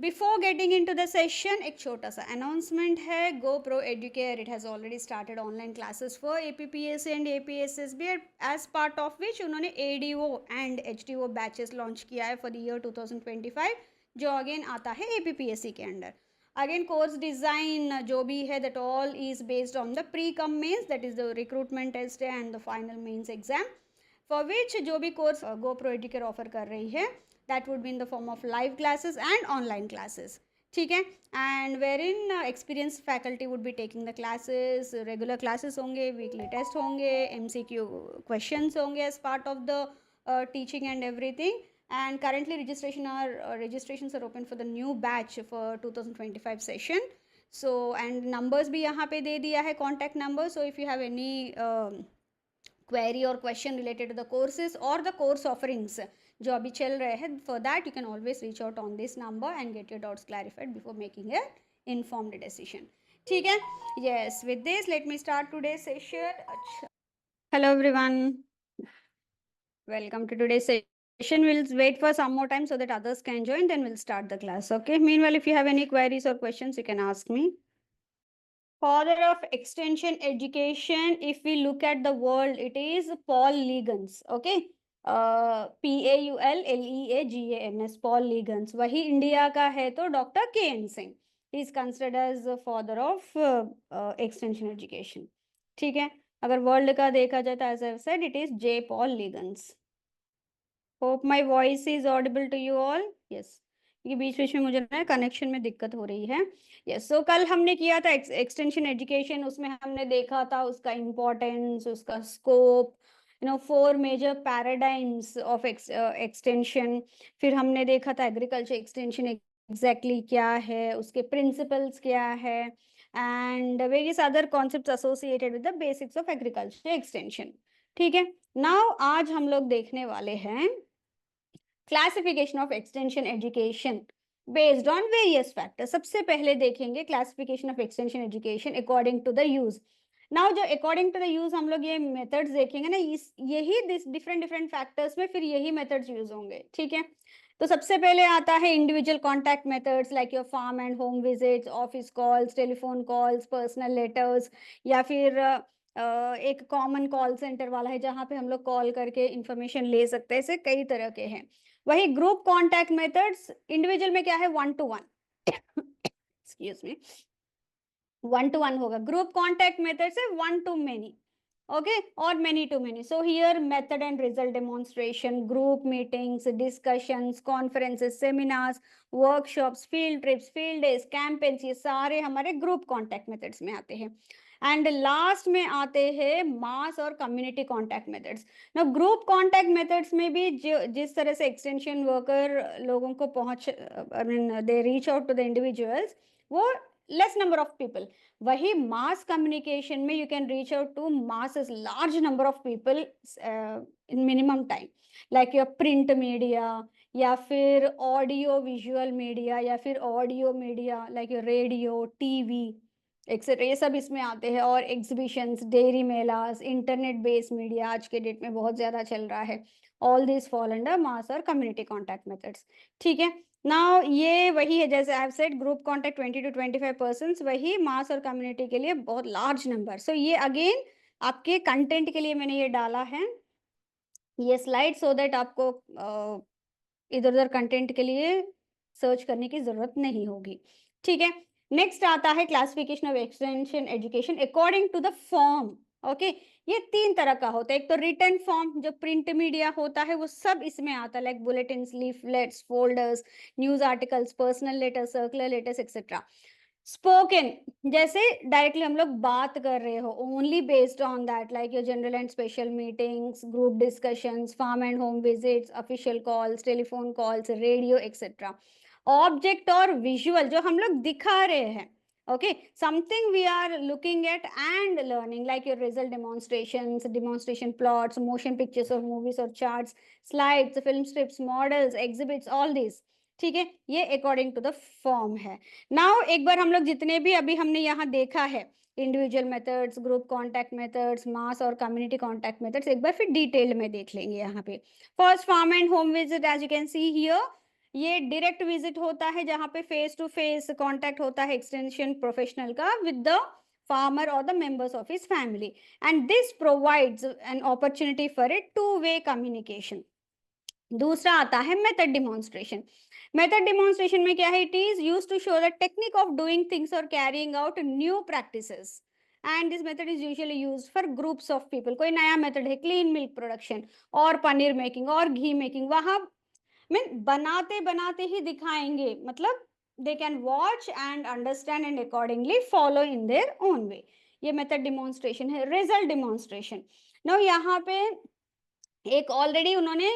Before getting into the session एक छोटा सा अनाउंसमेंट है। Go pro educare it has already started online classes for APPS and APSSB as part of which उन्होंने ADO and HDO batches launch किया है for the year 2025, जो again आता है APPSC के अंडर। अगेन कोर्स डिज़ाइन जो भी है that all is based on the pre cum mains, that is the recruitment test and the final mains exam, for which जो भी course Go pro Educare offer कर रही है that would be in the form of live classes and online classes. ठीक है, and where in experience faculty would be taking the classes, regular classes होंगे, weekly test होंगे, MCQ questions होंगे as part of the teaching and everything. And currently registrations are open for the new batch for 2025 session. So and numbers भी यहाँ पे दे दिया है, contact number. So if you have any query or question related to the courses or the course offerings जो अभी चल रहे हैं, for that you can always reach out on this number and get your doubts clarified before making a informed decision. ठीक है, yes, with this let me start today's session. अच्छा, hello everyone, welcome to today's session. We'll wait for some more time so that others can join, then we'll start the class. Okay, meanwhile if you have any queries or questions you can ask me. Father of extension education, if we look at the world, it is Paul Legans. Okay, PAULLEAGANS, Paul Legans. वही India का है तो doctor KN Singh is considered as father of extension education. ठीक है, अगर world का देखा जाए तो as I said it is J. Paul Legans. Hope my voice is audible to you all. Yes, ये बीच बीच में मुझे ना कनेक्शन में दिक्कत हो रही है. यस, सो कल हमने किया था एक्सटेंशन एजुकेशन, उसमें हमने देखा था उसका इम्पोर्टेंस, उसका scope, 4 major paradigms of extension. फिर हमने देखा था एग्रीकल्चर एक्सटेंशन एग्जैक्टली क्या है, उसके प्रिंसिपल्स क्या है, and various other concepts associated with the basics of agriculture extension. ठीक है, नाउ आज हम लोग देखने वाले हैं classification of extension education based on various factors. सबसे पहले देखेंगे classification of extension education according to the use. Now जो अकॉर्डिंग टू द यूज हम लोग ये मेथड्स देखेंगे ना, यही डिफरेंट डिफरेंट फैक्टर्स में फिर यही मेथड्स यूज होंगे. ठीक है, तो सबसे पहले आता है individual contact methods like your farm and home visits, office calls, telephone calls, personal letters, या फिर एक कॉमन कॉल सेंटर वाला है जहाँ पे हम लोग कॉल करके इंफॉर्मेशन ले सकते हैं. ऐसे कई तरह के हैं. वही ग्रुप कॉन्टैक्ट मेथड्स, इंडिविजुअल में क्या है 1 to 1, एक्सक्यूज मी, 1 to 1 होगा. ग्रुप कॉन्टैक्ट मेथड से 1 to many, okay, or many to many. So here method and result demonstration, group meetings, discussions, conferences, seminars, workshops, field trips, field days, campaigns, ये सारे हमारे group contact methods में आते हैं. And last में आते हैं मास और कम्युनिटी कॉन्टैक्ट मेथड्स. ना ग्रुप कॉन्टैक्ट मेथड्स में भी जिस तरह से एक्सटेंशन वर्कर लोगों को पहुंच, I mean they reach out to the individuals, वो लेस नंबर ऑफ पीपल. वही मास कम्युनिकेशन में you can reach out to masses, large number of people in minimum time, like your print media, या फिर audio visual media, या फिर audio media like your radio, TV etcetera, ये सब इसमें आते हैं. और exhibitions, dairy melas, internet based media आज के डेट में बहुत ज़्यादा चल रहा है. ऑल दिस फॉल अंडर मास और कम्युनिटी कॉन्टैक्ट मेथड्स. ठीक है, नाउ ये वही है जैसे I have said group contact 20 to 25%, वही मास और कम्युनिटी के लिए बहुत लार्ज नंबर. सो ये अगेन आपके कंटेंट के लिए मैंने ये डाला है ये स्लाइड, सो दैट आपको इधर उधर कंटेंट के लिए सर्च करने की जरूरत नहीं होगी. ठीक है, नेक्स्ट आता है classification of extension education according to the form. Okay, ये 3 तरह का होता है. एक तो रिटन फॉर्म, जो प्रिंट मीडिया होता है वो सब इसमें आता है, like bulletin, leaflets, folders, news articles, personal letters, circular letters etcetera. Spoken, जैसे डायरेक्टली हम लोग बात कर रहे हो, only based on that, like your general and special meetings, group discussions, farm and home visits, official calls, telephone calls, radio etcetera. Object और visual, जो हम लोग दिखा रहे हैं, okay, something we are looking at and learning, like your result demonstrations, demonstration plots, motion pictures of movies or charts, slides, film strips, models, exhibits, all these. ठीक है, ये अकॉर्डिंग टू द फॉर्म है. Now एक बार हम लोग जितने भी अभी हमने यहाँ देखा है, individual methods, group contact methods, mass और कम्युनिटी कॉन्टैक्ट मेथड्स, एक बार फिर डिटेल में देख लेंगे. यहाँ पे first farm and home visit, as you can see here, ये डायरेक्ट विजिट होता है जहाँ पे फेस टू फेस कांटेक्ट होता है एक्सटेंशन प्रोफेशनल का with the farmer or the members of his family, and this provides an opportunity for a two-way communication. दूसरा आता है मेथड डिमॉन्स्ट्रेशन। मेथड डिमॉन्स्ट्रेशन में क्या है, it is use to show the technique of doing things और carrying out new practices, and this method is usually used for groups of people. कोई नया method है, क्लीन मिल्क प्रोडक्शन और paneer making और घी making, वहां मीन बनाते बनाते ही दिखाएंगे, मतलब they can watch and understand and accordingly follow in their own way. ये मेथड डिमॉन्स्ट्रेशन है। रिजल्ट डिमॉन्स्ट्रेशन, नो यहाँ पे एक ऑलरेडी उन्होंने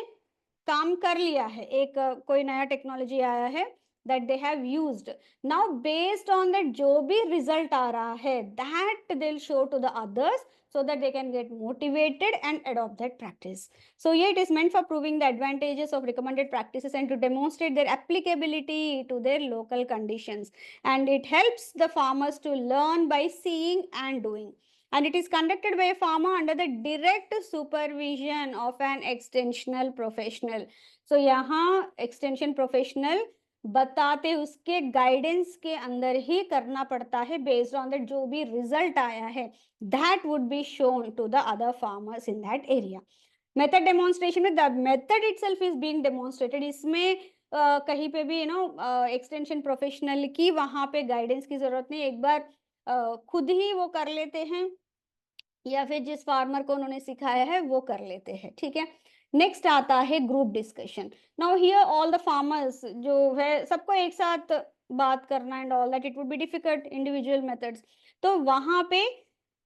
काम कर लिया है, एक कोई नया टेक्नोलॉजी आया है that they have used, now based on that जो भी रिजल्ट आ रहा है that they will show to the others so that they can get motivated and adopt that practice. So yeah, it is meant for proving the advantages of recommended practices and to demonstrate their applicability to their local conditions, and it helps the farmers to learn by seeing and doing, and it is conducted by a farmer under the direct supervision of an extensional professional. So यहाँ extension professional बताते उसके guidance के अंदर ही करना पड़ता है, based on that जो भी रिजल्ट आया है that would be shown to the other farmers in that area. Method demonstration में the method itself is being demonstrated, इसमें कहीं पे भी एक्सटेंशन प्रोफेशनल की वहां पे गाइडेंस की जरूरत नहीं, एक बार खुद ही वो कर लेते हैं या फिर जिस फार्मर को उन्होंने सिखाया है वो कर लेते हैं, ठीक है। नेक्स्ट आता है group discussion. Now here all the farmers जो है सबको एक साथ बात करना and all that, it would be difficult individual methods. तो वहां पे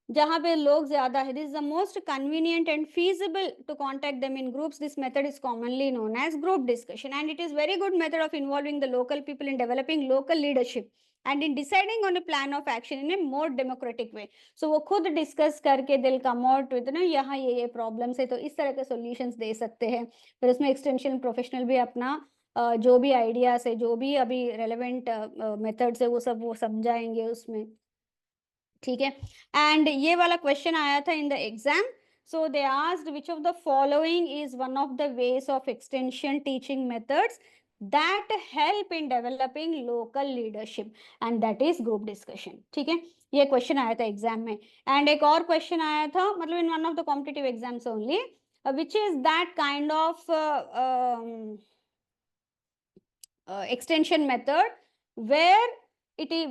जहाँ पे लोग ज्यादा है, this is the most convenient and feasible to contact them in groups. This method is commonly known as group discussion, and it is very good method of involving the local people in developing local leadership and in deciding on a plan of action in a more democratic way. So वो खुद discuss करके they'll come out with यहाँ ये problems है तो इस तरह के सॉल्यूशंस दे सकते हैं। फिर उसमें एक्सटेंशन प्रोफेशनल भी अपना जो भी आइडियाज है, जो भी अभी रेलेवेंट मेथड्स है वो सब वो समझाएंगे उसमें, ठीक है। एंड ये वाला क्वेश्चन आया था in the exam, so they asked which of the following is one of the ways of extension teaching methods that help in developing local leadership, and that is group discussion, ठीक है। ये question आया था exam में। And एक और question आया था, मतलब in one of the competitive exams only, which is that kind of extension method where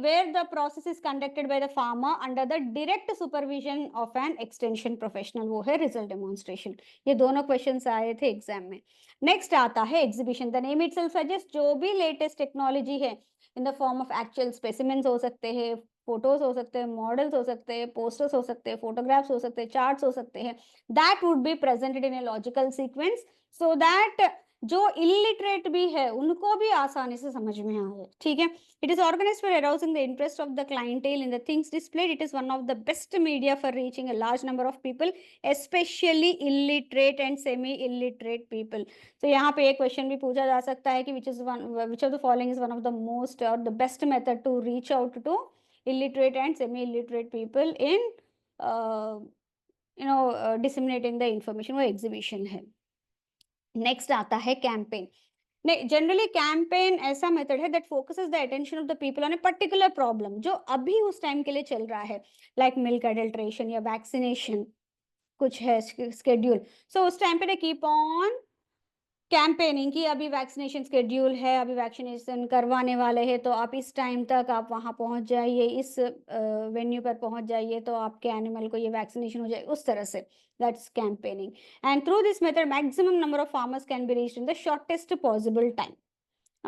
where the process is conducted by the farmer under the direct supervision of an extension professional, वो है result demonstration। ये दोनों questions आए थे exam में। Next आता है exhibition. The name itself suggest जो भी लेटेस्ट टेक्नोलॉजी है in the form of actual specimens हो सकते हैं, फोटोज हो सकते हैं, मॉडल्स हो सकते हैं, पोस्टर्स हो सकते हैं, फोटोग्राफ्स हो सकते हैं, चार्ट्स हो सकते हैं, that would be presented in a logical sequence so that जो इलिटरेट भी है उनको भी आसानी से समझ में आए, ठीक है। It is organized for arousing the interest of the clientele in the things displayed. It is one of the best media for reaching a large number of people, especially illiterate and semi-illiterate people. So यहाँ पे एक question भी पूछा जा सकता है कि which of the following is one of the most or the best method to reach out to illiterate and semi-illiterate people in disseminating the information, वो exhibition है। नेक्स्ट आता है कैंपेन। जनरली कैंपेन ऐसा मेथड है that focuses the attention of the people on a particular problem जो अभी उस time के लिए चल रहा है, लाइक मिल्क एडल्ट्रेशन या वैक्सीनेशन कुछ है स्केड्यूल। सो उस टाइम पे दे कीप ऑन कैंपेनिंग की अभी वैक्सीनेशन स्केड्यूल है, अभी वैक्सीनेशन करवाने वाले हैं, तो आप इस टाइम तक आप वहां पहुंच जाइए, इस वेन्यू पर पहुंच जाइए तो आपके एनिमल को ये वैक्सीनेशन हो जाए, उस तरह से that's campaigning. And through this method maximum number of farmers can be reached in the shortest possible time,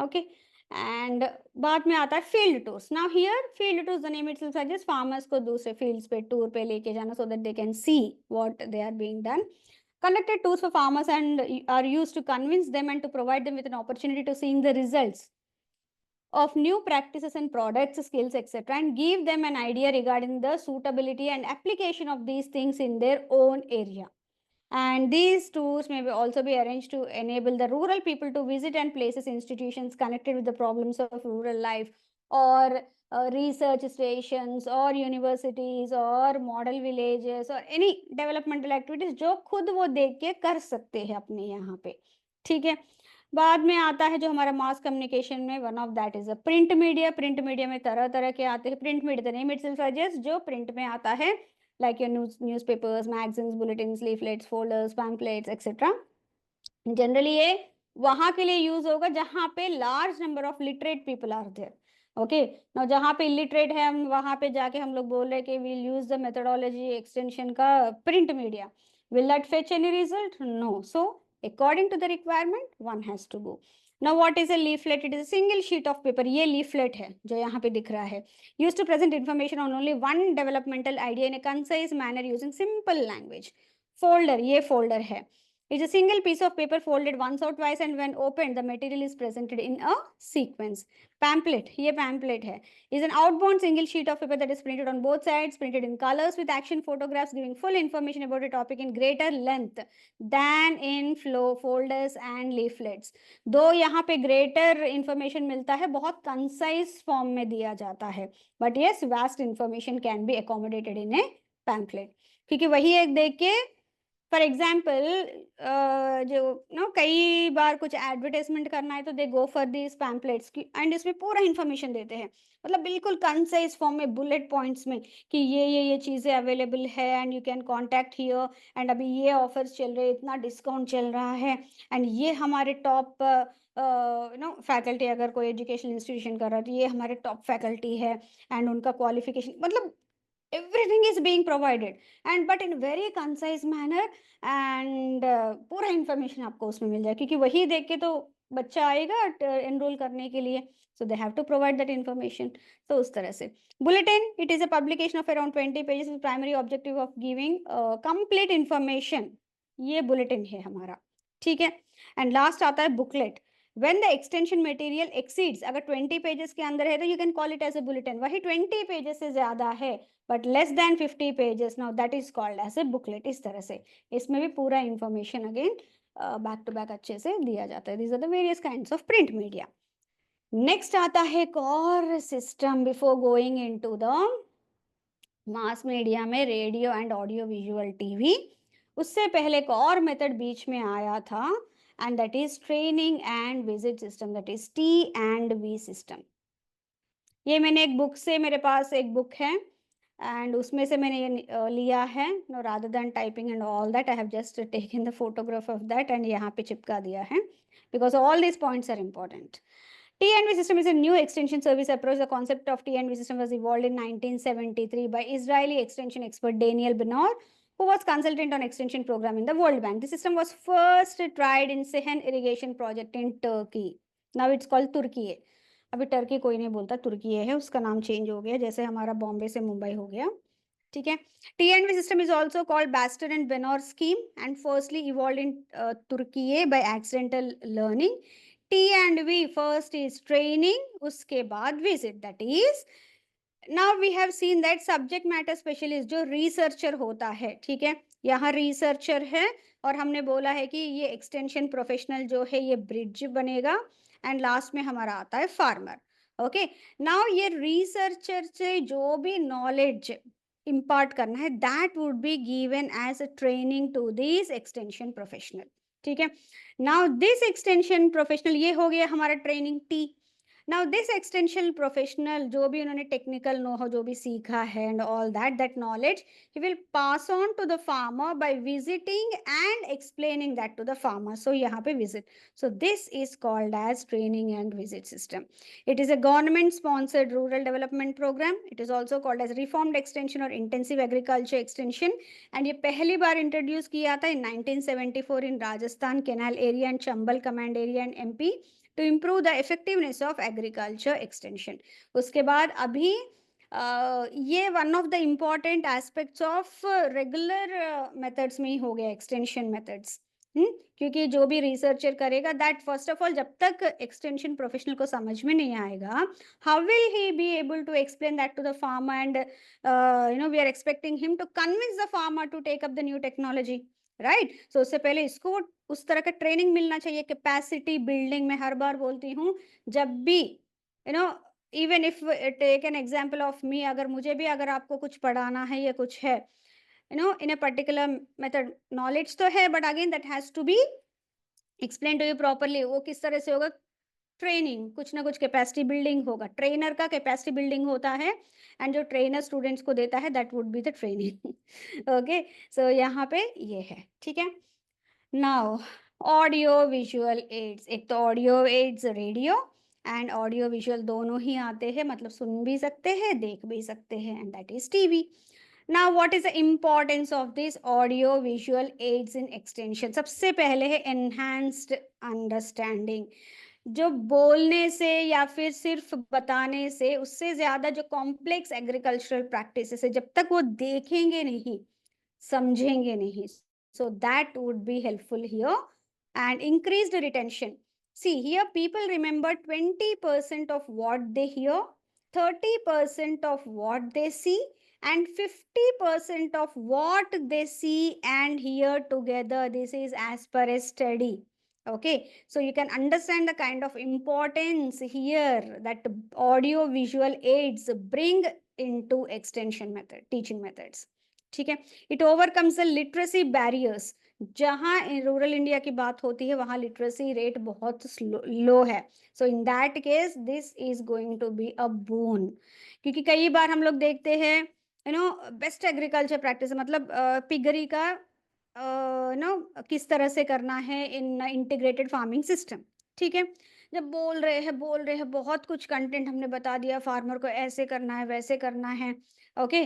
okay. And बाद में आता है field tours. Now here field tours the name itself suggest farmers को दूसरे fields पे tour पे लेके जाना so that they can see what they are being done. Conducted tours for farmers and are used to convince them and to provide them with an opportunity to seeing the results of new practices and products, skills, etc., and give them an idea regarding the suitability and application of these things in their own area. And these tours may also be arranged to enable the rural people to visit and places institutions connected with the problems of rural life, or research stations or universities or model villages or any developmental activities जो खुद वो देख के कर सकते हैं अपने यहाँ पे, ठीक है। बाद में आता है जो हमारा मास कम्युनिकेशन में, one of that is a print media. Print media में तरह तरह के आते हैं। Print media the name itself suggest, जो प्रिंट में आता है, like your newspapers, magazines, bulletins, leaflets, folders, pamphlets etcetera. Generally ये वहां के लिए यूज होगा जहां पे large number of literate people are there. Okay, ना जहां पे इलिटरेट है, हम वहां पे जाके हम लोग बोल रहे हैं कि we'll use the methodology extension का print media. Will that fetch any result? No. So according to the requirement one has to go. Now what is a leaflet? It is a single sheet of paper. ये leaflet है जो यहाँ पे दिख रहा है। Use to present information on only one developmental idea in a concise manner using simple language. Folder, ये folder है। It's a single piece of paper folded once or twice, and when opened, the material is presented in a sequence. Pamphlet, ये pamphlet है, is an outbound single sheet of paper that is printed on both sides, printed in colors with action photographs, giving full information about a topic in greater length than in flow folders and leaflets. दो यहाँ पे greater information मिलता है, बहुत concise form में दिया जाता है, but yes, vast information can be accommodated in a pamphlet. क्योंकि वही एक देख के, फॉर एग्जाम्पल, जो नो कई बार कुछ एडवर्टाइजमेंट करना है तो दे गो फॉर दीज पैम्पलेट्स की, एंड इसमें पूरा इन्फॉर्मेशन देते हैं, मतलब बिल्कुल कंसाइज फॉर्म में बुलेट पॉइंट्स में कि ये चीज़ें अवेलेबल है and you can contact here, and अभी ये ऑफर्स चल रहे हैं, इतना डिस्काउंट चल रहा है, एंड ये हमारे टॉप नो फैकल्टी, अगर कोई एजुकेशन इंस्टीट्यूशन कर रहा है तो ये हमारे टॉप फैकल्टी है, एंड उनका क्वालिफिकेशन, मतलब everything is being provided, and but in very concise manner, and पूरा information आपको उसमें मिल जाए, क्योंकि वही देख के तो बच्चा आएगा एनरोल करने के लिए, so they have to provide that information. तो उस तरह से bulletin, it is a publication of around 20 pages with primary objective of giving complete information. ये bulletin है हमारा, ठीक है। एंड लास्ट आता है booklet. when the extension material exceeds, अगर 20 पेजेस के अंदर है तो you can call it as a bulletin। वही 20 पेजेस से ज्यादा है but less than 50 pages, now that is called as a booklet। इस तरह से इसमें भी पूरा information again back to back अच्छे से दिया जाता है। these are the various kinds of print media। Next आता है एक और system before going into the mass media में radio and audio visual TV. उससे पहले एक और मेथड बीच में आया था, and that is training and visit system, that is T&V system. ये मैंने एक बुक से, मेरे पास एक बुक है एंड उसमें से मैंने ये लिया है। No, rather than typing and all that, I have just taken the photograph of that एंड यहाँ पे चिपका दिया है, because all this points are important. T&V system is a new extension service approach. The concept of T&V system was evolved in 1973 by Israeli extension expert Daniel Benor, who was consultant on extension program in the World Bank. The system was first tried in Sehen irrigation project in Turkey. Now it's called Turkey। अभी Turkey कोई नहीं बोलता, तुर्की है, उसका नाम change हो गया, जैसे हमारा बॉम्बे से मुंबई हो गया, ठीक है। T&V system is also called Baxter and Benor scheme and firstly evolved in Turkey by accidental learning। T&V first is training, उसके बाद visit, that is now we have seen that subject matter specialist जो researcher होता है, ठीक है, यहाँ researcher है और हमने बोला है कि ये extension professional जो है ये bridge बनेगा, एंड लास्ट में हमारा आता है फार्मर। ओके, नाउ ये रिसर्चर से जो भी नॉलेज इम्पार्ट करना है that would be given as a training to this extension professional, ठीक है। नाउ दिस एक्सटेंशन प्रोफेशनल, ये हो गया हमारा training T. Now this extension professional जो भी उन्होंने टेक्निकल नो हो जो भी सीखा है and all that knowledge he will pass on to the farmer by visiting and explaining that to the farmer। so यहाँ पे visit, so this is called as training and visit system। it is a government sponsored rural development program। it is also called as reformed extension or intensive agriculture extension, and ये पहली बार introduce किया था in 1974 in Rajasthan canal area and Chambal command area and MP to improve the effectiveness of agriculture extension। उसके बाद अभी ये one of the important aspects of regular methods में ही हो गया एक्सटेंशन मेथड्स। क्योंकि जो भी रिसर्चर करेगा दैट फर्स्ट ऑफ ऑल जब तक एक्सटेंशन प्रोफेशनल को समझ में नहीं आएगा, how will he be able to explain that to the farmer, and we are expecting him to convince the farmer to take up the new technology, right. So उससे पहले इसको उस तरह का ट्रेनिंग मिलना चाहिए, कैपेसिटी बिल्डिंग। में हर बार बोलती हूँ जब भी even if take an example of me, अगर मुझे भी अगर आपको कुछ पढ़ाना है या कुछ है in a particular method, knowledge तो है but again that has to be explain to you properly, वो किस तरह से होगा? ट्रेनिंग, कुछ ना कुछ कैपेसिटी बिल्डिंग होगा, ट्रेनर का कैपेसिटी बिल्डिंग होता है, एंड जो ट्रेनर स्टूडेंट्स को देता है that would be the training. Okay, so यहाँ पे ये है, ठीक है। नाउ ऑडियो विजुअल एड्स, एक तो audio aids radio and audio visual दोनों ही आते हैं, मतलब सुन भी सकते हैं देख भी सकते हैं, and that is TV. Now what is the importance of this audio visual aids in extension? सबसे पहले है एनहांस्ड अंडरस्टैंडिंग। जो बोलने से या फिर सिर्फ बताने से, उससे ज्यादा जो कॉम्प्लेक्स एग्रीकल्चरल प्रैक्टिसेस है, जब तक वो देखेंगे नहीं समझेंगे नहीं, so that would be helpful here. And increased retention, see here people remember 20% of what they hear, 30% of what they see, and 50% of what they see and hear together. This is as per a study. Okay, so you can understand the kind of importance here that audio visual aids bring into extension method teaching methods. ठीक है, it overcomes the literacy barriers. जहाँ rural India की बात होती है वहाँ literacy rate बहुत low है, so in that case this is going to be a boon. क्योंकि कई बार हम लोग देखते हैं बेस्ट एग्रीकल्चर प्रैक्टिस, मतलब पिगरी का किस तरह से करना है इन इंटीग्रेटेड फार्मिंग सिस्टम। ठीक है, जब बोल रहे हैं बहुत कुछ कंटेंट हमने बता दिया, फार्मर को ऐसे करना है वैसे करना है। ओके,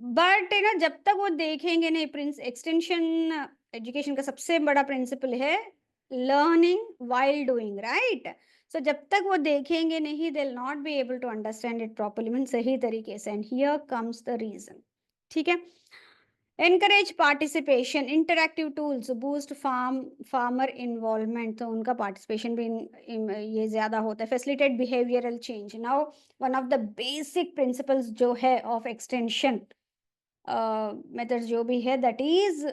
बट ना जब तक वो देखेंगे नहीं, प्रिंस एक्सटेंशन एजुकेशन का सबसे बड़ा प्रिंसिपल है learning while doing, right? So जब तक वो देखेंगे नहीं, they will not be able to understand it properly, mean सही तरीके से, and here comes the reason. ठीक है, encourage participation, interactive tools boost farmer involvement, तो उनका पार्टिसिपेशन भी ये ज्यादा होता है। Facilitate behavioural change, now one of the basic principles जो है ऑफ एक्सटेंशन मेथड्स जो भी है, that is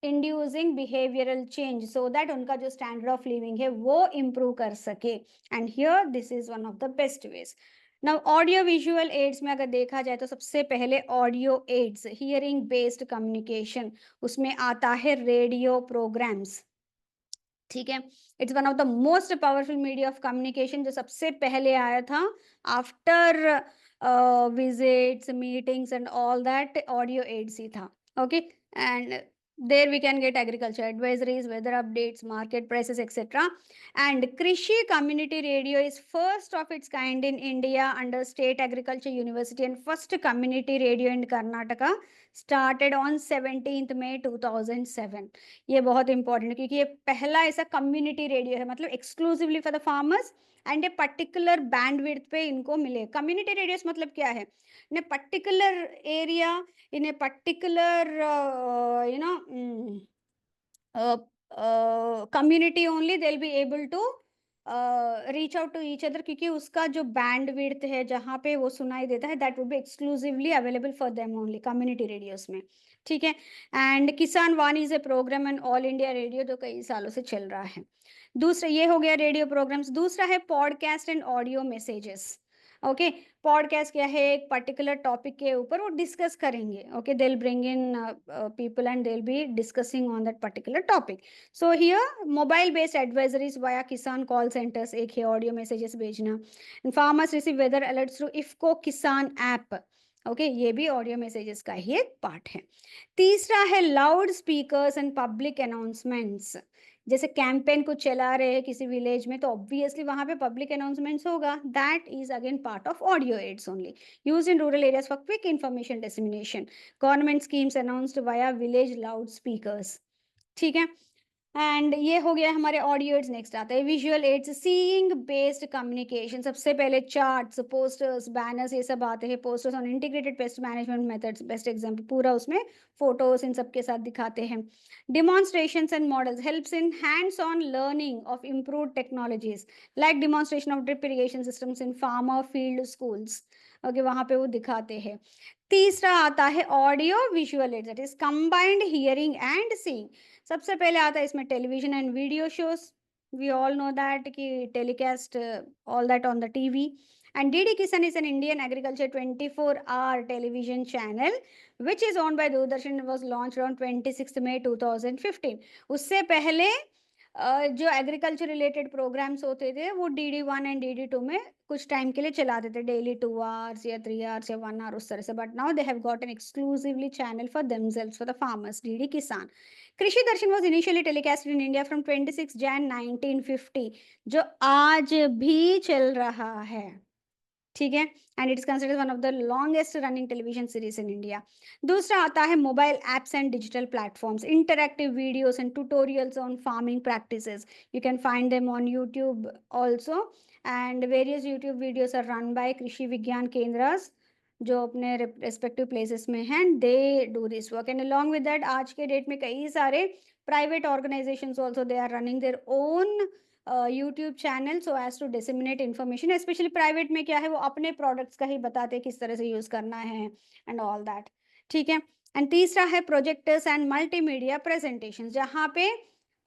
inducing behavioural change, so that उनका जो स्टैंडर्ड ऑफ लिविंग है वो इम्प्रूव कर सके, and here this is one of the best ways. Now audio visual aids में अगर देखा जाए तो सबसे पहले audio aids hearing based communication, उसमें आता है रेडियो प्रोग्राम्स। ठीक है, it's one of the most powerful media of communication, जो सबसे पहले आया था after visits meetings and all that, audio aids ही था। Okay, and there we can get agriculture advisories, weather updates, market prices, etc. And Krishi Community Radio is first of its kind in India under State Agriculture University, and first community radio in Karnataka started on 17th May 2007. ये बहुत important है क्योंकि ये पहला ऐसा community radio है, मतलब exclusively for the farmers, and a particular bandwidth पे इनको मिले। कम्युनिटी रेडियोस मतलब क्या है? In a particular area, in a particular community only they'll be able to reach out to each other, क्योंकि उसका जो बैंड विड्थ है जहाँ पे वो सुनाई देता है that would be exclusively available for them only community radios में। ठीक है, and Kisan Vani is a program and All India Radio जो कई सालों से चल रहा है। दूसरा ये हो गया रेडियो प्रोग्राम्स, दूसरा है podcast and audio messages. Okay, podcast क्या है? एक पर्टिकुलर टॉपिक के ऊपर वो डिस्कस करेंगे। Okay, they will bring in people and they will be discussing on that particular topic. So here mobile based advisories via Kisan call centres, एक है audio messages भेजना। Farmers receive weather alerts through IFFCO Kisan app. Okay, ये भी audio messages का ही एक part है। तीसरा है loud speakers and public announcements. जैसे कैंपेन को चला रहे हैं किसी विलेज में तो ऑब्वियसली वहां पे पब्लिक अनाउंसमेंट्स होगा, that is again part of audio aids only, used in rural areas for quick information dissemination, government schemes announced via village loud speakers. ठीक है, एंड ये हो गया हमारे ऑडियो एड्स। नेक्स्ट आता है visual aids, seeing based communication. सबसे पहले चार्ट्स, पोस्टर्स, बैनर्स, ये सब आते हैं। Posters on integrated pest management methods, best example, पूरा उसमें फोटोज इन सब के साथ दिखाते हैं। demonstrations and models helps in hands-on learning of improved technologies like demonstration of drip irrigation systems in farmer field schools. Okay, वहां पे वो दिखाते हैं। तीसरा आता है audio visual aids, that is combined hearing and seeing. सबसे पहले आता है इसमें television and video shows, we all know that कि telecast all that on the TV. And DD Kisan is an Indian agriculture 24-hour television channel which is owned by Doordarshan and was launched on 26th May 2015. उससे पहले जो agriculture related programmes होते थे वो DD1 and DD2 में कुछ time के लिए चलाते थे, डेली 2 hours या 3 hours या 1 hour उस तरह से, but now they have got an exclusively channel for themselves for the farmers, DD Kisan. Krishi Darshan was initially telecasted in India from 26 Jan 1950, जो आज भी चल रहा है, ठीक है, and it is considered one of the longest running television series in India. दूसरा आता है mobile apps and digital platforms, interactive videos and tutorials on farming practices, you can find them on YouTube also, and various YouTube videos are run by Krishi Vigyan Kendras जो अपने respective places में हैं, they do this work. And along with that आज के date में कई सारे private organisations also they are running their own YouTube channel so as to disseminate information. Specially private में क्या है, वो अपने प्रोडक्ट्स का ही बताते हैं किस तरह से यूज करना है एंड ऑल दैट, ठीक है। एंड तीसरा है प्रोजेक्टर्स एंड मल्टीमीडिया प्रेजेंटेशन, जहाँ पे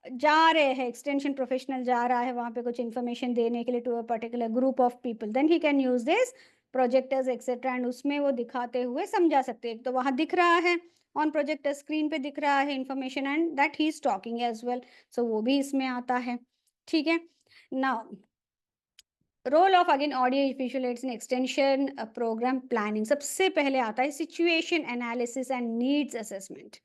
जा रहे हैं एक्सटेंशन प्रोफेशनल जा रहा है वहाँ पे कुछ इन्फॉर्मेशन देने के लिए to a particular group of people, then he can use this projectors etcetera, and उसमें वो दिखाते हुए समझा सकते हैं। तो वहाँ दिख रहा है ऑन प्रोजेक्टर स्क्रीन पे दिख रहा है information and that he is talking as well, so वो भी इसमें आता है, ठीक है। Now role of again audio visual aids in extension program planning, सबसे पहले आता है situation analysis and needs assessment.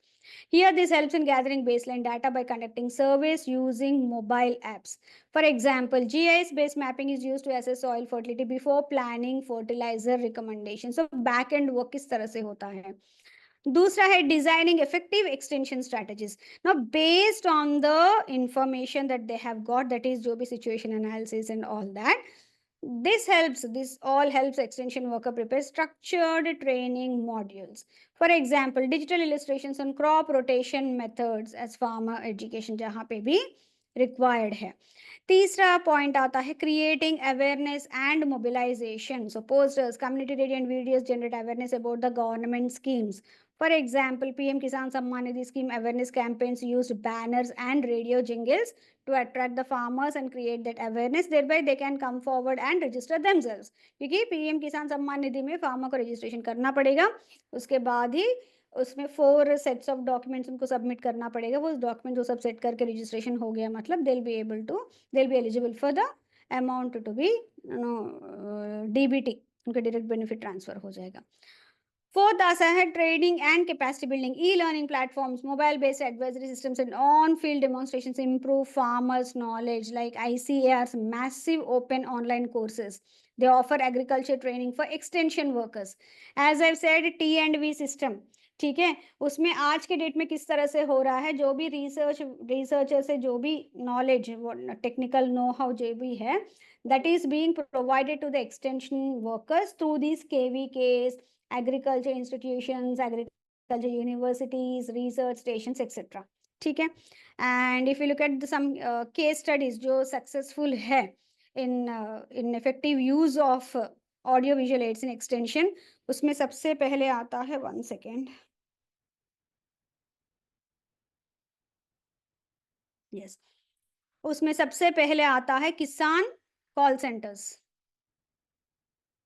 Here, this helps in gathering baseline data by conducting surveys using mobile apps. For example, GIS-based mapping is used to assess soil fertility before planning fertilizer recommendations. So, back-end work किस तरह से होता है? दूसरा है designing effective extension strategies. Now based on the information that they have got, that is जो भी situation analysis and all that, this all helps extension worker prepare structured training modules. For example, digital illustrations on crop rotation methods as farmer education, जहाँ पे भी required है। तीसरा point आता है creating awareness and mobilization, so posters, community radio and videos generate awareness about the government schemes. For example, PM Kisan Samman Nidhi scheme awareness campaigns use banners and radio jingles to attract the farmers and create that awareness, thereby they can come forward and register themselves, क्योंकि PM Kisan Samman निधि में farmer को registration करना पड़ेगा, उसके बाद ही उसमें 4 sets of documents उनको submit करना पड़ेगा, वो डॉक्यूमेंट वो सब सेट करके रजिस्ट्रेशन हो गया मतलब they'll be eligible for the amount to be DBT, उनके डायरेक्ट बेनिफिट ट्रांसफर हो जाएगा। फोर्थ आता है training and capacity building, e learning platforms, mobile based advisory systems and on field demonstrations improve farmers knowledge, like ICAR's massive open online courses. They offer agriculture training for extension workers. As I've said, T&V system, ठीक है, उसमें आज के date में किस तरह से हो रहा है, जो भी रिसर्चर से जो भी नॉलेज, टेक्निकल नो हाउ जो भी है, that is being provided to the extension workers through these KVKs, agriculture institutions, agriculture universities, research stations, etc. ठीक है, and if you look at some case studies जो successful है in effective use of audio visual aids in extension, उसमें सबसे पहले आता है, 1 second, yes, उसमें सबसे पहले आता है Kisan call centres,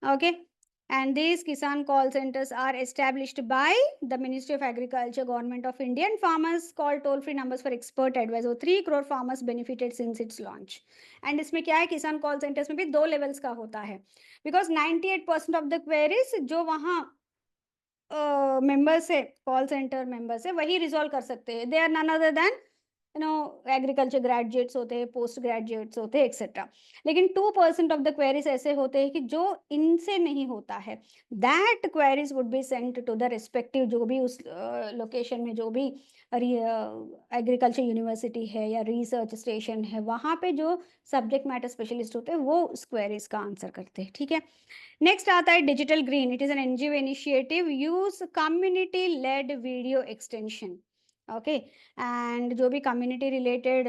okay, and these kisan call centers are established by the Ministry of Agriculture, Government of India, and farmers call toll free numbers for expert advice. So 3 crore farmers benefited since its launch. And इसमें क्या है, Kisan call centres में भी 2 levels का होता है, because 98% of the queries जो वहाँ मेंबर्स है, कॉल सेंटर मेंबर्स है, वही रिजॉल्व कर सकते हैं, they are none other than agriculture graduates होते हैं, पोस्ट ग्रेजुएट्स होते हैं, एक्सेट्रा। लेकिन 2% ऑफ द क्वेरीज ऐसे होते हैं कि जो इनसे नहीं होता है, that queries would be sent to the respective, जो भी उस लोकेशन में जो भी एग्रीकल्चर यूनिवर्सिटी है या रिसर्च स्टेशन है, वहाँ पे जो सब्जेक्ट मैटर स्पेशलिस्ट होते हैं वो उस क्वेरीज का आंसर करते हैं, ठीक है। नेक्स्ट आता है digital green, it is an NGO initiative, use community lead video extension, okay, and जो भी कम्युनिटी रिलेटेड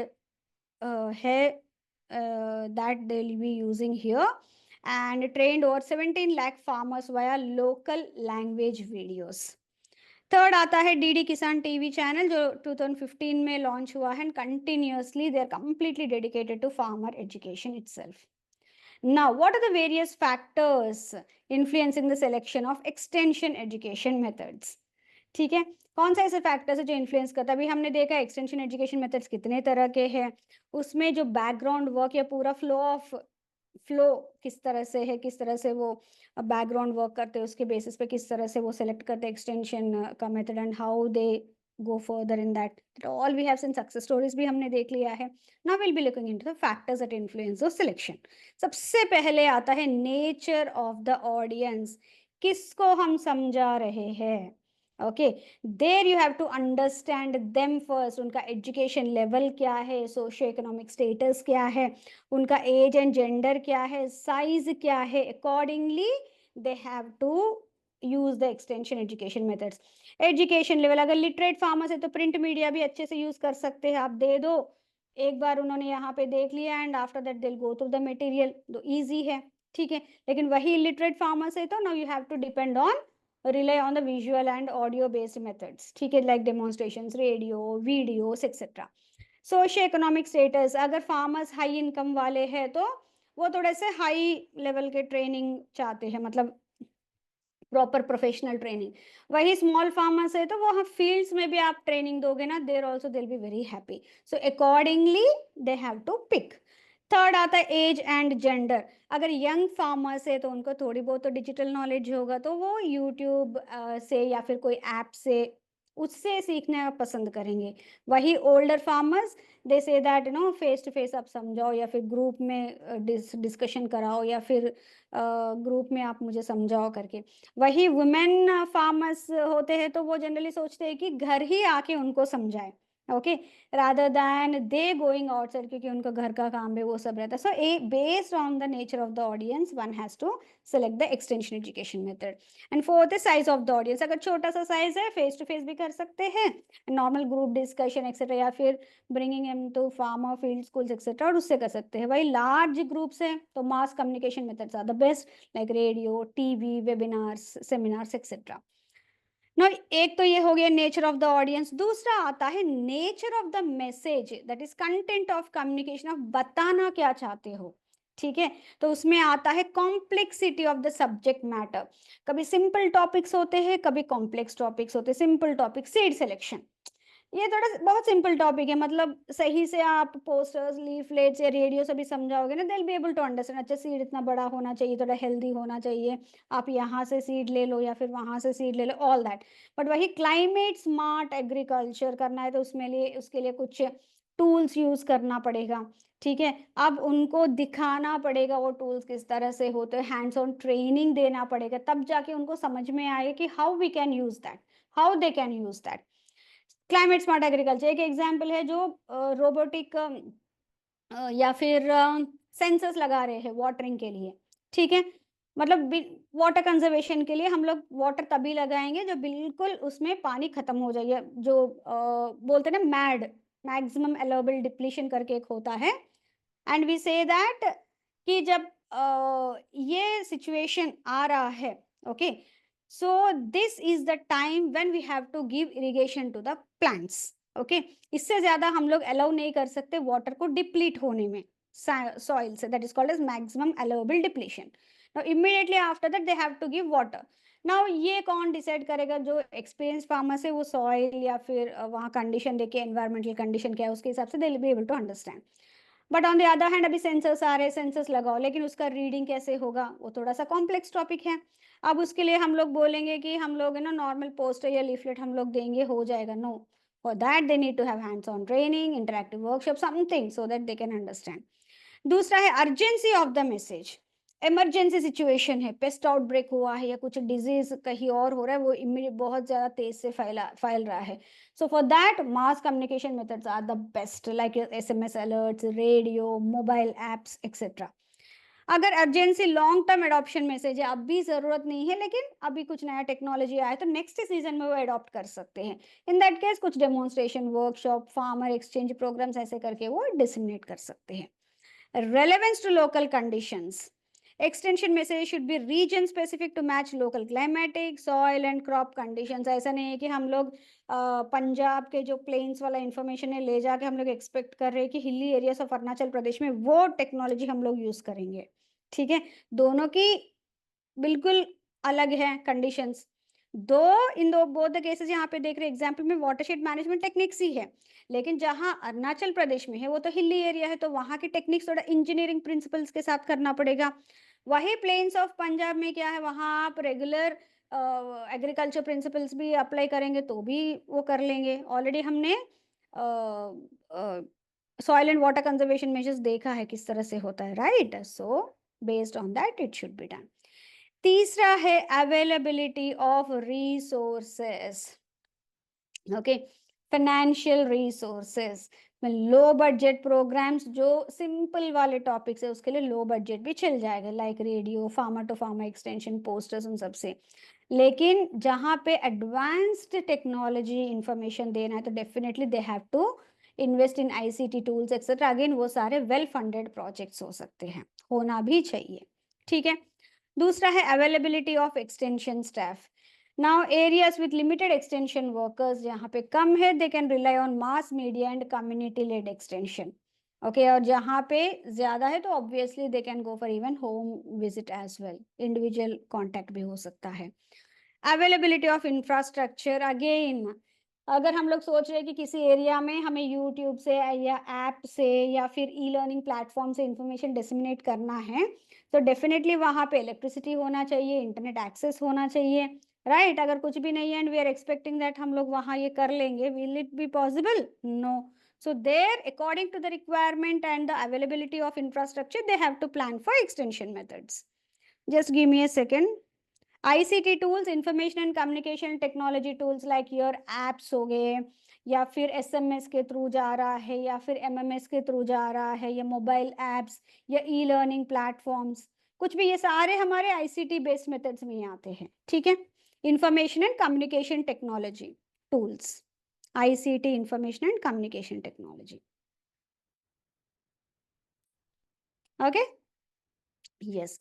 है that they will be using here, and trend over 17 lakh farmers via local language videos. Third आता है DD किसान TV channel, जो 2015 में launch हुआ है, and continuously they are completely dedicated to farmer education itself. Now, what are the various factors influencing the selection of extension education methods? ठीक है। कौन सा ऐसे फैक्टर्स है जो इन्फ्लुएंस करता है? अभी हमने देखा एक्सटेंशन एजुकेशन मेथड्स कितने तरह के हैं, उसमें जो बैकग्राउंड वर्क या पूरा फ्लो किस तरह से है, किस तरह से वो बैकग्राउंड वर्क करते हैं, उसके बेसिस पे किस तरह से वो सेलेक्ट करते हैं एक्सटेंशन का method and how they go further in that all we have seen success stories भी हमने देख लिया है। Now will be looking into the factors that influence the selection. सबसे पहले आता है नेचर ऑफ द ऑडियंस, किसको हम समझा रहे हैं। Okay, there you have to understand them first, उनका एजुकेशन लेवल क्या है, सोशियो इकोनॉमिक स्टेटस क्या है, उनका एज एंड जेंडर क्या है, साइज क्या है, accordingly they have to use the extension education methods. Education level, अगर लिटरेट फार्मर्स है तो प्रिंट मीडिया भी अच्छे से यूज कर सकते हैं, आप दे दो एक बार उन्होंने यहाँ पे देख लिया and after that they go through the material, तो इजी है। ठीक है, लेकिन वही इलिटरेट फार्मर्स है तो now you have to depend on rely on the visual and audio based methods, ठीक है, like demonstrations, radio, videos, etc. Socio economic status, अगर फार्मर्स हाई इनकम वाले हैं तो वो थोड़े से हाई लेवल के ट्रेनिंग चाहते हैं, मतलब प्रॉपर प्रोफेशनल ट्रेनिंग। वही स्मॉल फार्मर्स है तो वो फील्ड्स में भी आप ट्रेनिंग दोगे ना, there also will be very happy. So accordingly they have to pick. Third आता है एज एंड जेंडर। अगर यंग फार्मर्स है तो उनको थोड़ी बहुत तो डिजिटल नॉलेज होगा, तो वो यूट्यूब से या फिर कोई ऐप से उससे सीखना पसंद करेंगे। वही older farmers, they say that face to face आप समझाओ या फिर ग्रुप में डिस्कशन कराओ या फिर ग्रुप में आप मुझे समझाओ करके। वही वुमेन फार्मर्स होते हैं तो वो जनरली सोचते हैं कि घर ही आके उनको समझाए, okay, rather than they going outside, क्योंकि उनका घर का काम है वो सब रहता है। So a based on the nature of the audience one has to select the extension education method. And fourth है साइज ऑफ द ऑडियंस। अगर छोटा सा साइज है फेस टू फेस भी कर सकते हैं, नॉर्मल ग्रुप डिस्कशन एक्सेट्रा, या फिर bringing him to farmer field schools etcetera, और उससे कर सकते हैं। वही लार्ज ग्रुप्स है तो mass communication methods are the best, like radio, TV, webinars, seminars etcetera. ना एक तो ये हो गया नेचर ऑफ द ऑडियंस। दूसरा आता है nature of the message, that is content of communication, आप बताना क्या चाहते हो। ठीक है, तो उसमें आता है complexity of the subject matter. कभी सिंपल टॉपिक्स होते हैं, कभी कॉम्प्लेक्स टॉपिक्स होते हैं। सिंपल टॉपिक सीड सिलेक्शन, ये थोड़ा बहुत सिंपल टॉपिक है, मतलब सही से आप पोस्टर्स, लीफलेट्स या रेडियो से भी समझाओगे ना, they will be able to understand. अच्छा, सीड इतना बड़ा होना चाहिए, थोड़ा हेल्दी होना चाहिए, आप यहाँ से सीड ले लो या फिर वहां से सीड ले लो, ऑल दैट। बट वही क्लाइमेट स्मार्ट एग्रीकल्चर करना है तो उसके लिए कुछ टूल्स यूज करना पड़ेगा। ठीक है, अब उनको दिखाना पड़ेगा वो टूल्स किस तरह से होते हैं, हैंड्स ऑन ट्रेनिंग देना पड़ेगा, तब जाके उनको समझ में आए कि how we can use that, how they can use that. Climate smart agriculture एक एग्जाम्पल है, जो रोबोटिक या फिर सेंसर्स लगा रहे हैं वाटरिंग के लिए। ठीक है, मतलब वाटर कंजर्वेशन के लिए हम लोग वाटर तभी लगाएंगे जब बिल्कुल उसमें पानी खत्म हो जाए, जो बोलते हैं ना मैड, मैक्सिमम अलाउबल डिप्लीशन करके एक होता है। एंड वी से दैट कि जब ये सिचुएशन आ रहा है, okay, so this is the time when we have to give irrigation to the plants. Okay, इससे ज्यादा हम लोग अलाउ नहीं कर सकते वाटर को डिप्लीट होने में सॉइल से, that is called as maximum allowable depletion. Now immediately after that they have to give water. Now ये कौन डिसाइड करेगा? जो एक्सपीरियंस फार्मर है वो सॉइल या फिर वहाँ कंडीशन देखे, एनवायरमेंटल कंडीशन क्या है उसके हिसाब से they will be able to understand. But on the other hand अभी सेंसर्स आ रहे हैं, सेंसर्स लगाओ, लेकिन उसका रीडिंग कैसे होगा वो थोड़ा सा कॉम्प्लेक्स टॉपिक है। अब उसके लिए हम लोग बोलेंगे कि हम लोग है ना नॉर्मल पोस्टर या लीफलेट हम लोग देंगे, हो जाएगा? No, for that they need to have hands on training, interactive workshop, something so that they can understand. दूसरा है urgency of the message. Emergency situation है, पेस्ट आउटब्रेक हुआ है या कुछ डिजीज कहीं और हो रहा है, वो इमीडिएट बहुत ज्यादा तेज से फैल रहा है। So for that mass communication methods are the best, like SMS alerts, radio, mobile apps etcetera. अगर urgency long term adoption message है, अभी जरूरत नहीं है लेकिन अभी कुछ नया टेक्नोलॉजी आया तो नेक्स्ट सीजन में वो अडॉप्ट कर सकते हैं, इन दैट केस कुछ demonstration, workshop, farmer exchange programmes ऐसे करके वो डिसमिनेट कर सकते हैं। Relevance to local conditions. Extension message should be region specific to match local climatic, soil and crop conditions. ऐसा नहीं है कि हम लोग पंजाब के जो प्लेन्स वाला इंफॉर्मेशन है ले जाके हम लोग एक्सपेक्ट कर रहे हैं कि hilly areas of Arunachal Pradesh में वो टेक्नोलॉजी हम लोग यूज करेंगे। ठीक है, दोनों की बिल्कुल अलग है कंडीशंस। दो इन दो बोथ द केसेस यहाँ पे देख रहे एग्जाम्पल में वाटरशेड मैनेजमेंट टेक्निक्स ही है, लेकिन जहाँ अरुणाचल प्रदेश में है वो तो हिली एरिया है, तो वहाँ की टेक्निक्स थोड़ा इंजीनियरिंग प्रिंसिपल्स के साथ करना पड़ेगा। वही प्लेन्स ऑफ पंजाब में क्या है, वहाँ आप रेगुलर एग्रीकल्चर प्रिंसिपल्स भी अप्लाई करेंगे तो भी वो कर लेंगे। ऑलरेडी हमने soil and water conservation measures देखा है किस तरह से होता है, right? So based on that it should be done. तीसरा है availability of resources, okay, financial resources में लो बजट प्रोग्राम्स, जो सिंपल वाले टॉपिक्स है उसके लिए लो बजट भी चल जाएगा, like radio, farmer to farmer extension, posters, उन सब से। लेकिन जहाँ पे एडवांस्ड टेक्नोलॉजी इंफॉर्मेशन देना है तो definitely they have to invest in ICT tools etcetera. Again वो सारे वेल फंडेड प्रोजेक्ट्स हो सकते हैं, होना भी चाहिए, ठीक है। दूसरा है availability of extension staff. Now areas with limited extension workers, जहाँ पे कम है, they can rely on mass media and community led extension, okay. और जहाँ पे ज्यादा है तो obviously they can go for even home visit as well, individual contact भी हो सकता है। अवेलेबिलिटी ऑफ इंफ्रास्ट्रक्चर, अगेन अगर हम लोग सोच रहे हैं कि किसी एरिया में हमें यूट्यूब से या ऐप से या फिर ई लर्निंग प्लेटफॉर्म से इंफॉर्मेशन डिसमिनेट करना है, तो डेफिनेटली वहाँ पे इलेक्ट्रिसिटी होना चाहिए, इंटरनेट एक्सेस होना चाहिए, राइट? अगर कुछ भी नहीं है and we are expecting that हम लोग वहाँ ये कर लेंगे, will it be possible? No. So there, according to the requirement and the availability of infrastructure, they have to plan for extension methods. Just give me a second. ICT tools, information and communication technology tools, like your apps हो गए, या फिर SMS के through जा रहा है, या फिर एमएमएस के थ्रू जा रहा है, या मोबाइल एप्स, या ई लर्निंग प्लेटफॉर्म्स, कुछ भी, ये सारे हमारे आईसीटी बेस्ड मेथड्स में ही आते हैं, ठीक है। Information and communication technology tools, ICT, information and communication technology, okay, yes.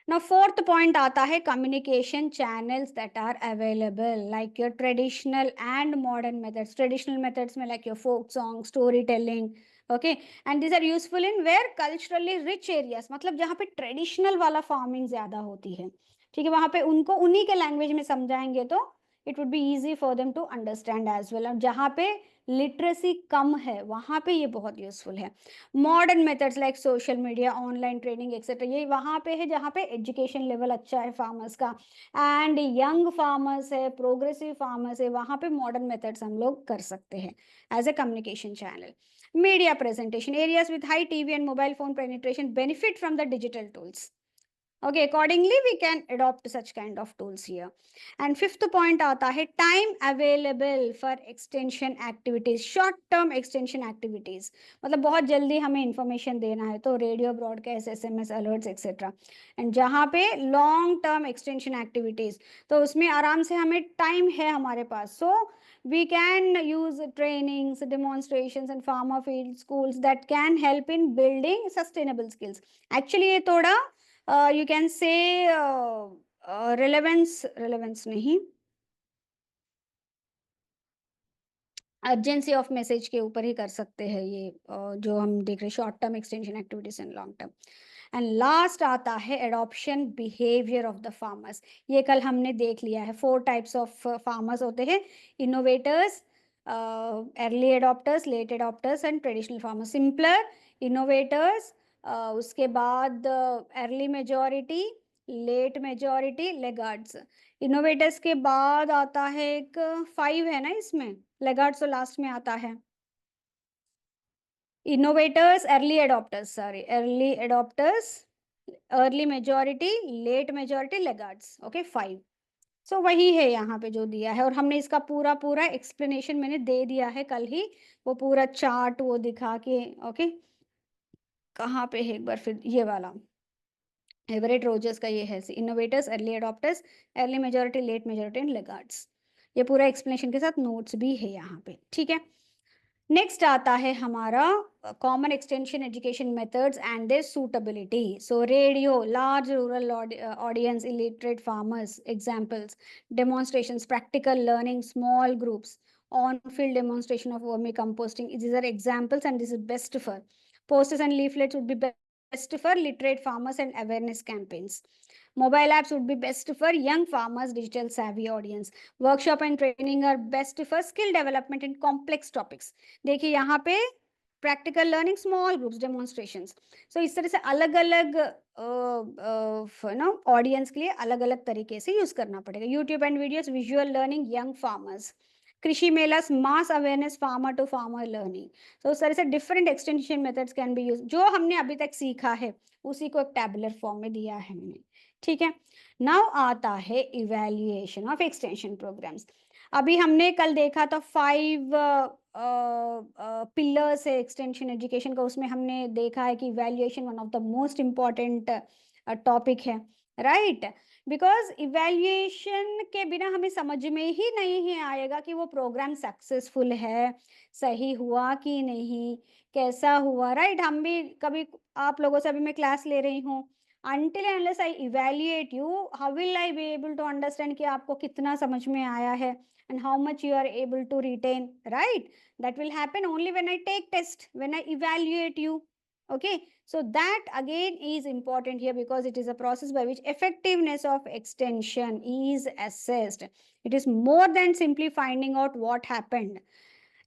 Now fourth point आता है communication channels that are available, like your traditional and modern methods. Traditional methods में like your folk song, storytelling, okay, and these are useful in where culturally rich areas, मतलब जहाँ पे traditional वाला farming ज़्यादा होती है, ठीक है, वहाँ पे उनको उन्हीं के language में समझाएंगे तो it would be easy for them to understand as well। और जहाँ पे लिटरेसी कम है वहाँ पे ये बहुत यूजफुल है। Modern methods like social media, online training etcetera, ये वहाँ पे है जहाँ पे एजुकेशन लेवल अच्छा है फार्मर्स का, एंड यंग फार्मर्स है, प्रोग्रेसिव फार्मर्स है, वहाँ पे मॉडर्न मेथड्स हम लोग कर सकते हैं as a communication channel. Media presentation, areas with high TV and mobile phone penetration benefit from the digital tools, okay, accordingly we can adopt such kind of tools here। and fifth point आता है time available for extension activities, short term extension activities, मतलब बहुत जल्दी हमें information देना है तो radio, broadcast, SMS, alerts etcetera. And जहाँ पे लॉन्ग टर्म एक्सटेंशन एक्टिविटीज, तो उसमें आराम से हमें टाइम है हमारे पास, सो we can use trainings, demonstrations and farmer field schools that can help in building sustainable skills। actually ये थोड़ा यू कैन से रेलेवेंस नहीं, अर्जेंसी ऑफ मैसेज के ऊपर ही कर सकते हैं ये, जो हम देख रहे हैं short term extension activities and long term. And last आता है adoption behaviour of the farmers. ये कल हमने देख लिया है, 4 टाइप्स ऑफ फार्मर्स होते हैं, innovators, early adopters, late adopters and traditional farmers. Simpler, innovators, उसके बाद early majority, late majority, laggards. Innovators के बाद आता है एक 5 है ना इसमें, लेगार्ड्स तो लास्ट में आता है। Innovators, early adopters, sorry, early adopters, early majority, late majority, laggards, okay 5। So वही है यहाँ पे जो दिया है, और हमने इसका पूरा पूरा एक्सप्लेनेशन मैंने दे दिया है कल ही, वो पूरा चार्ट वो दिखा के, ओके। कहाँ पे है एक बार फिर ये वाला एवरेट रोजर्स का, ये है innovators, early adopters, early majority, late majority and laggards. ये पूरा एक्सप्लेनेशन के साथ नोट्स भी है यहाँ पे, ठीक है। नेक्स्ट आता है हमारा common extension education methods and their suitability. So radio, large rural audience, illiterate farmers, examples, demonstrations, practical learning, small groups, on field demonstration of vermicomposting, these are examples and this is best for posters and leaflets would be best for literate farmers and awareness campaigns। Mobile apps would be best for young farmers, digital savvy audience. Workshop and training are best for skill development in complex topics. देखिए यहाँ पे practical learning, small groups, demonstrations. So इस तरह से अलग अलग audience के लिए अलग अलग तरीके से यूज करना पड़ेगा. YouTube and videos, visual learning, young farmers. कृषि मेलास, mass awareness, farmer to farmer learning. तो उस तरह से different extension methods can be use. जो हमने अभी तक सीखा है उसी को एक टैबुलर फॉर्म में दिया है मैंने. ठीक है. नाउ आता है इवैल्यूएशन ऑफ एक्सटेंशन प्रोग्राम्स. अभी हमने कल देखा था 5 पिलर्स है एक्सटेंशन एजुकेशन का. उसमें हमने देखा है कि evaluation one of the most important topic है, राइट. बिकॉज इवैल्यूएशन के बिना हमें समझ में ही नहीं आएगा कि वो प्रोग्राम सक्सेसफुल है, सही हुआ कि नहीं, कैसा हुआ, राइट. हम भी कभी, आप लोगों से अभी मैं क्लास ले रही हूँ, until and unless I evaluate you, how will I be able to understand कि आपको कितना समझ में आया है and how much you are able to retain, right? That will happen only when I take test, when I evaluate you. Okay, so that again is important here because it is a process by which effectiveness of extension is assessed. It is more than simply finding out what happened.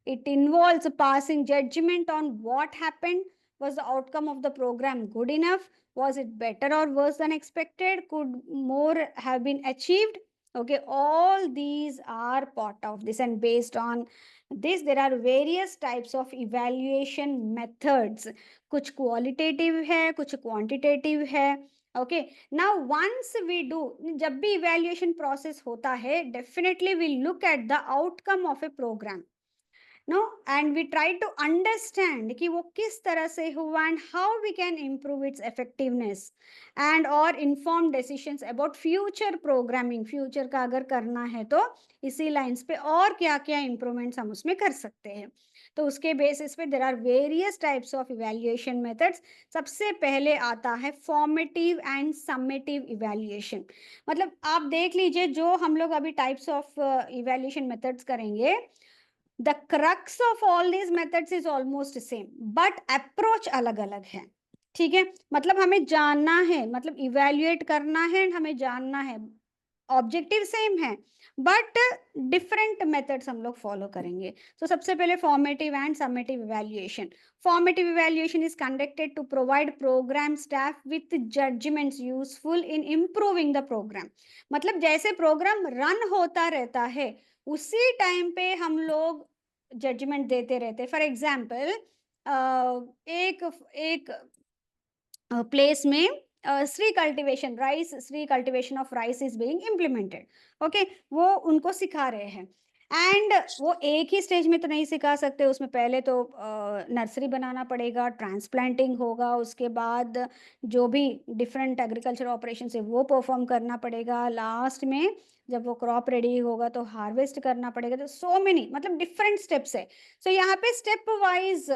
It involves passing judgment on what happened. Was the outcome of the program good enough? Was it better or worse than expected? Could more have been achieved? Okay, all these are part of this, and based on this there are various types of evaluation methods. कुछ qualitative है, कुछ quantitative है. Okay, now once we do, जब भी evaluation process होता है, definitely we look at the outcome of a program. No, and we try to understand कि वो किस तरह से हुआ and how we can improve its effectiveness and और inform decisions about future programming. Future का अगर करना है तो इसी लाइंस पे और क्या क्या इम्प्रूवमेंट्स हम उसमें कर सकते हैं. तो उसके बेसिस पे there are various types of evaluation methods. सबसे पहले आता है फॉर्मेटिव एंड समेटिव इवैल्यूएशन. मतलब आप देख लीजिए, जो हम लोग अभी टाइप्स ऑफ इवैल्यूएशन मेथड्स करेंगे, the crux of all these methods is almost same, but approach अलग अलग है. ठीक है, मतलब हमें जानना है, मतलब इवेल्युएट करना है, हमें जानना है. ऑब्जेक्टिव सेम है बट डिफरेंट मेथड्स हम लोग फॉलो करेंगे. तो सबसे पहले formative and summative evaluation. Formative evaluation is conducted to provide programme staff with judgements useful in improving the programme. मतलब जैसे प्रोग्राम रन होता रहता है उसी टाइम पे हम लोग जजमेंट देते रहते. फॉर एग्जाम्पल, एक एक प्लेस में Shri cultivation rice, Shri cultivation of rice is being implemented. Okay, वो उनको सिखा रहे हैं एंड वो एक ही स्टेज में तो नहीं सिखा सकते. उसमें पहले तो नर्सरी बनाना पड़ेगा, ट्रांसप्लांटिंग होगा, उसके बाद जो भी डिफरेंट एग्रीकल्चर ऑपरेशन है वो परफॉर्म करना पड़ेगा. लास्ट में जब वो क्रॉप रेडी होगा तो हार्वेस्ट करना पड़ेगा. तो सो मेनी, मतलब डिफरेंट स्टेप्स है. सो यहाँ पे स्टेप वाइज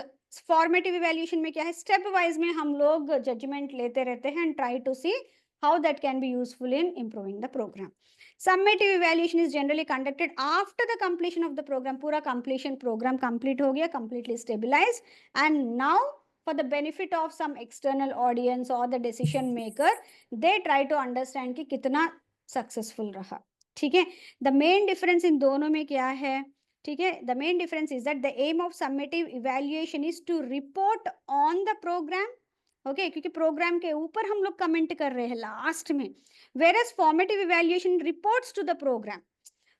फॉर्मेटिव इवैल्यूएशन में क्या है, स्टेप वाइज में हम लोग जजमेंट लेते रहते हैं and try to see how that can be useful in improving the programme. Summative evaluation is generally conducted after the completion of the program. पूरा completion program complete हो गया, completely stabilized, and now for the benefit of some external audience or the decision maker, they try to understand कि कितना successful रहा. ठीक है, the main difference इन दोनों में क्या है? ठीक है, the main difference is that the aim of summative evaluation is to report on the program. Okay, क्योंकि प्रोग्राम के ऊपर हम लोग कमेंट कर रहे हैं लास्ट में. whereas formative evaluation reports to the program.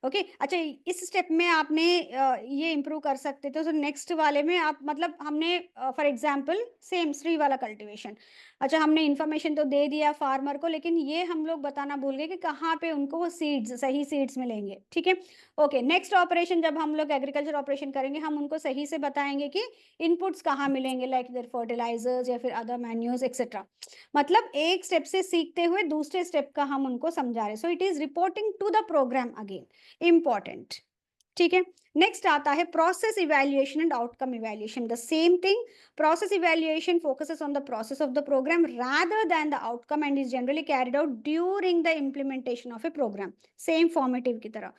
Okay, अच्छा, इस स्टेप में आपने ये इम्प्रूव कर सकते थे तो नेक्स्ट वाले में आप, मतलब हमने फॉर एग्जांपल सेम श्री वाला कल्टीवेशन, अच्छा हमने इन्फॉर्मेशन तो दे दिया फार्मर को, लेकिन ये हम लोग बताना भूल गए कि कहाँ पे उनको वो सीड्स, सही सीड्स मिलेंगे. ठीक है, ओके. नेक्स्ट ऑपरेशन जब हम लोग एग्रीकल्चर ऑपरेशन करेंगे, हम उनको सही से बताएंगे कि इनपुट्स कहाँ मिलेंगे, लाइक देयर फर्टिलाइजर्स या फिर अदर मैन्यूर्स एक्सेट्रा. मतलब एक स्टेप से सीखते हुए दूसरे स्टेप का हम उनको समझा रहे. So it is reporting to the programme again, important. ठीक है, नेक्स्ट आता है process evaluation and outcome evaluation. The same thing, process evaluation focuses on the process of the programme rather than the outcome and is generally carried out during the implementation of a program. Same formative की तरह.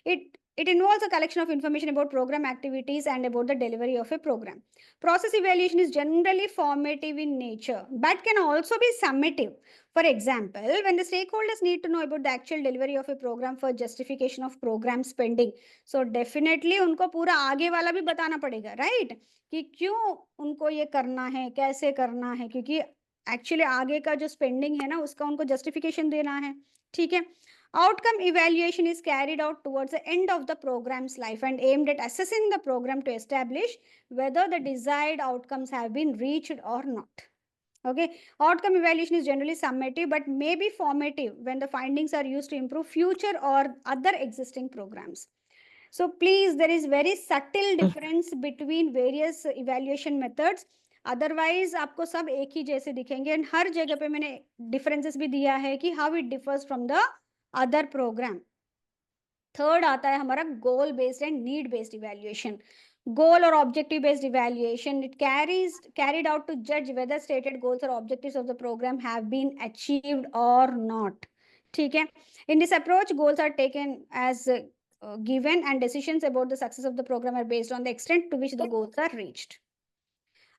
It It involves a collection of information about program activities and about the delivery of a program. Process evaluation is generally formative in nature, but can also be summative. For example, when the stakeholders need to know about the actual delivery of a program for justification of program spending, so definitely उनको पूरा आगे वाला भी बताना पड़ेगा, right? कि क्यों उनको ये करना है, कैसे करना है, क्योंकि एक्चुअली आगे का जो स्पेंडिंग है ना, उसका उनको जस्टिफिकेशन देना है, ठीक है? Outcome evaluation is carried out towards the end of the program's life and aimed at assessing the program to establish whether the desired outcomes have been reached or not. Okay, outcome evaluation is generally summative but may be formative when the findings are used to improve future or other existing programs. So please, there is very subtle difference between various evaluation methods. Otherwise आपको सब एक ही जैसे दिखेंगे and हर जगह पे मैंने differences भी दिया है कि how it differs from the other program. Third आता है हमारा goal based and need based evaluation. Goal और objective based evaluation, it carried out to judge whether stated goals or objectives of the program have been achieved or not. ठीक है. In this approach, goals are taken as given and decisions about the success of the program are based on the extent to which the goals are reached.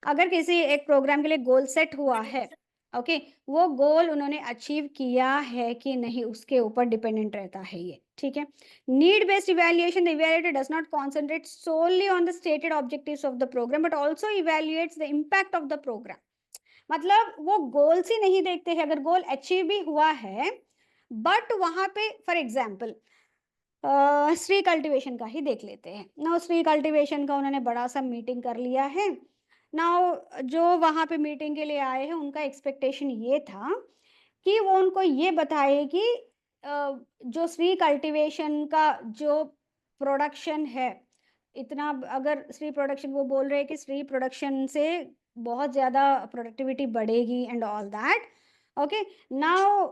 अगर किसी एक programme के लिए goal set हुआ है, okay, वो गोल उन्होंने achieve किया है कि नहीं, उसके ऊपर डिपेंडेंट रहता है ये, ठीक है. Need based evaluation, the evaluator does not concentrate solely on the stated objectives of the program but also evaluates the impact of the programme. मतलब वो गोल्स ही नहीं देखते हैं, अगर गोल अचीव भी हुआ है बट वहां पे फॉर एग्जाम्पल श्री कल्टिवेशन का ही देख लेते हैं ना. श्री कल्टिवेशन का उन्होंने बड़ा सा मीटिंग कर लिया है नाउ. जो वहां पे मीटिंग के लिए आए हैं उनका एक्सपेक्टेशन ये था कि वो उनको ये बताए कि जो श्री कल्टिवेशन का जो प्रोडक्शन है, इतना अगर श्री प्रोडक्शन, वो बोल रहे हैं कि श्री प्रोडक्शन से बहुत ज़्यादा प्रोडक्टिविटी बढ़ेगी and all that. Okay, now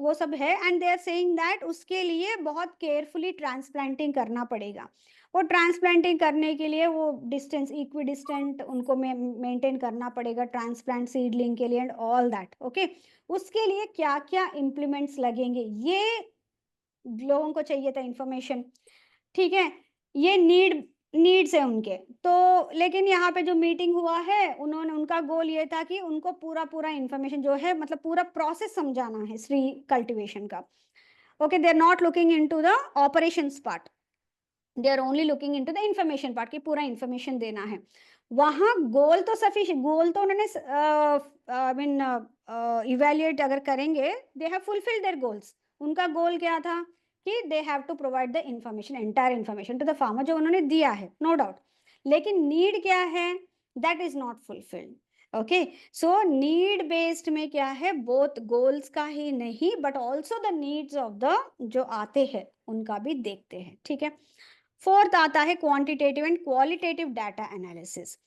वो सब है and they are saying that उसके लिए बहुत केयरफुली ट्रांसप्लांटिंग करना पड़ेगा. वो ट्रांसप्लांटिंग करने के लिए वो डिस्टेंस इक्वी डिस्टेंट उनको मेंटेन करना पड़ेगा ट्रांसप्लांट सीडलिंग के लिए एंड ऑल दैट. ओके, उसके लिए क्या क्या इम्प्लीमेंट्स लगेंगे ये लोगों को चाहिए था इंफॉर्मेशन, ठीक है. ये नीड्स है उनके तो. लेकिन यहाँ पे जो मीटिंग हुआ है, उन्होंने, उनका गोल ये था कि उनको पूरा इंफॉर्मेशन जो है, मतलब पूरा प्रोसेस समझाना है श्री कल्टिवेशन का. Okay, they are not looking into the operations part, they are only looking into the information part, की पूरा इंफॉर्मेशन देना है. वहां गोल तो सफिशिएंट, गोल तो उन्होंने आई मीन इवैल्यूएट अगर करेंगे, they have fulfilled their goals. उनका गोल क्या था कि they have to provide the information, entire information to the farmer, जो उन्होंने दिया है, नो डाउट. लेकिन नीड क्या है, that is not fulfilled. Okay, so need based में क्या है, बोथ गोल्स का ही नहीं but also the needs of the जो आते हैं उनका भी देखते हैं, ठीक है. फोर्थ आता है quantitative and qualitative data analysis.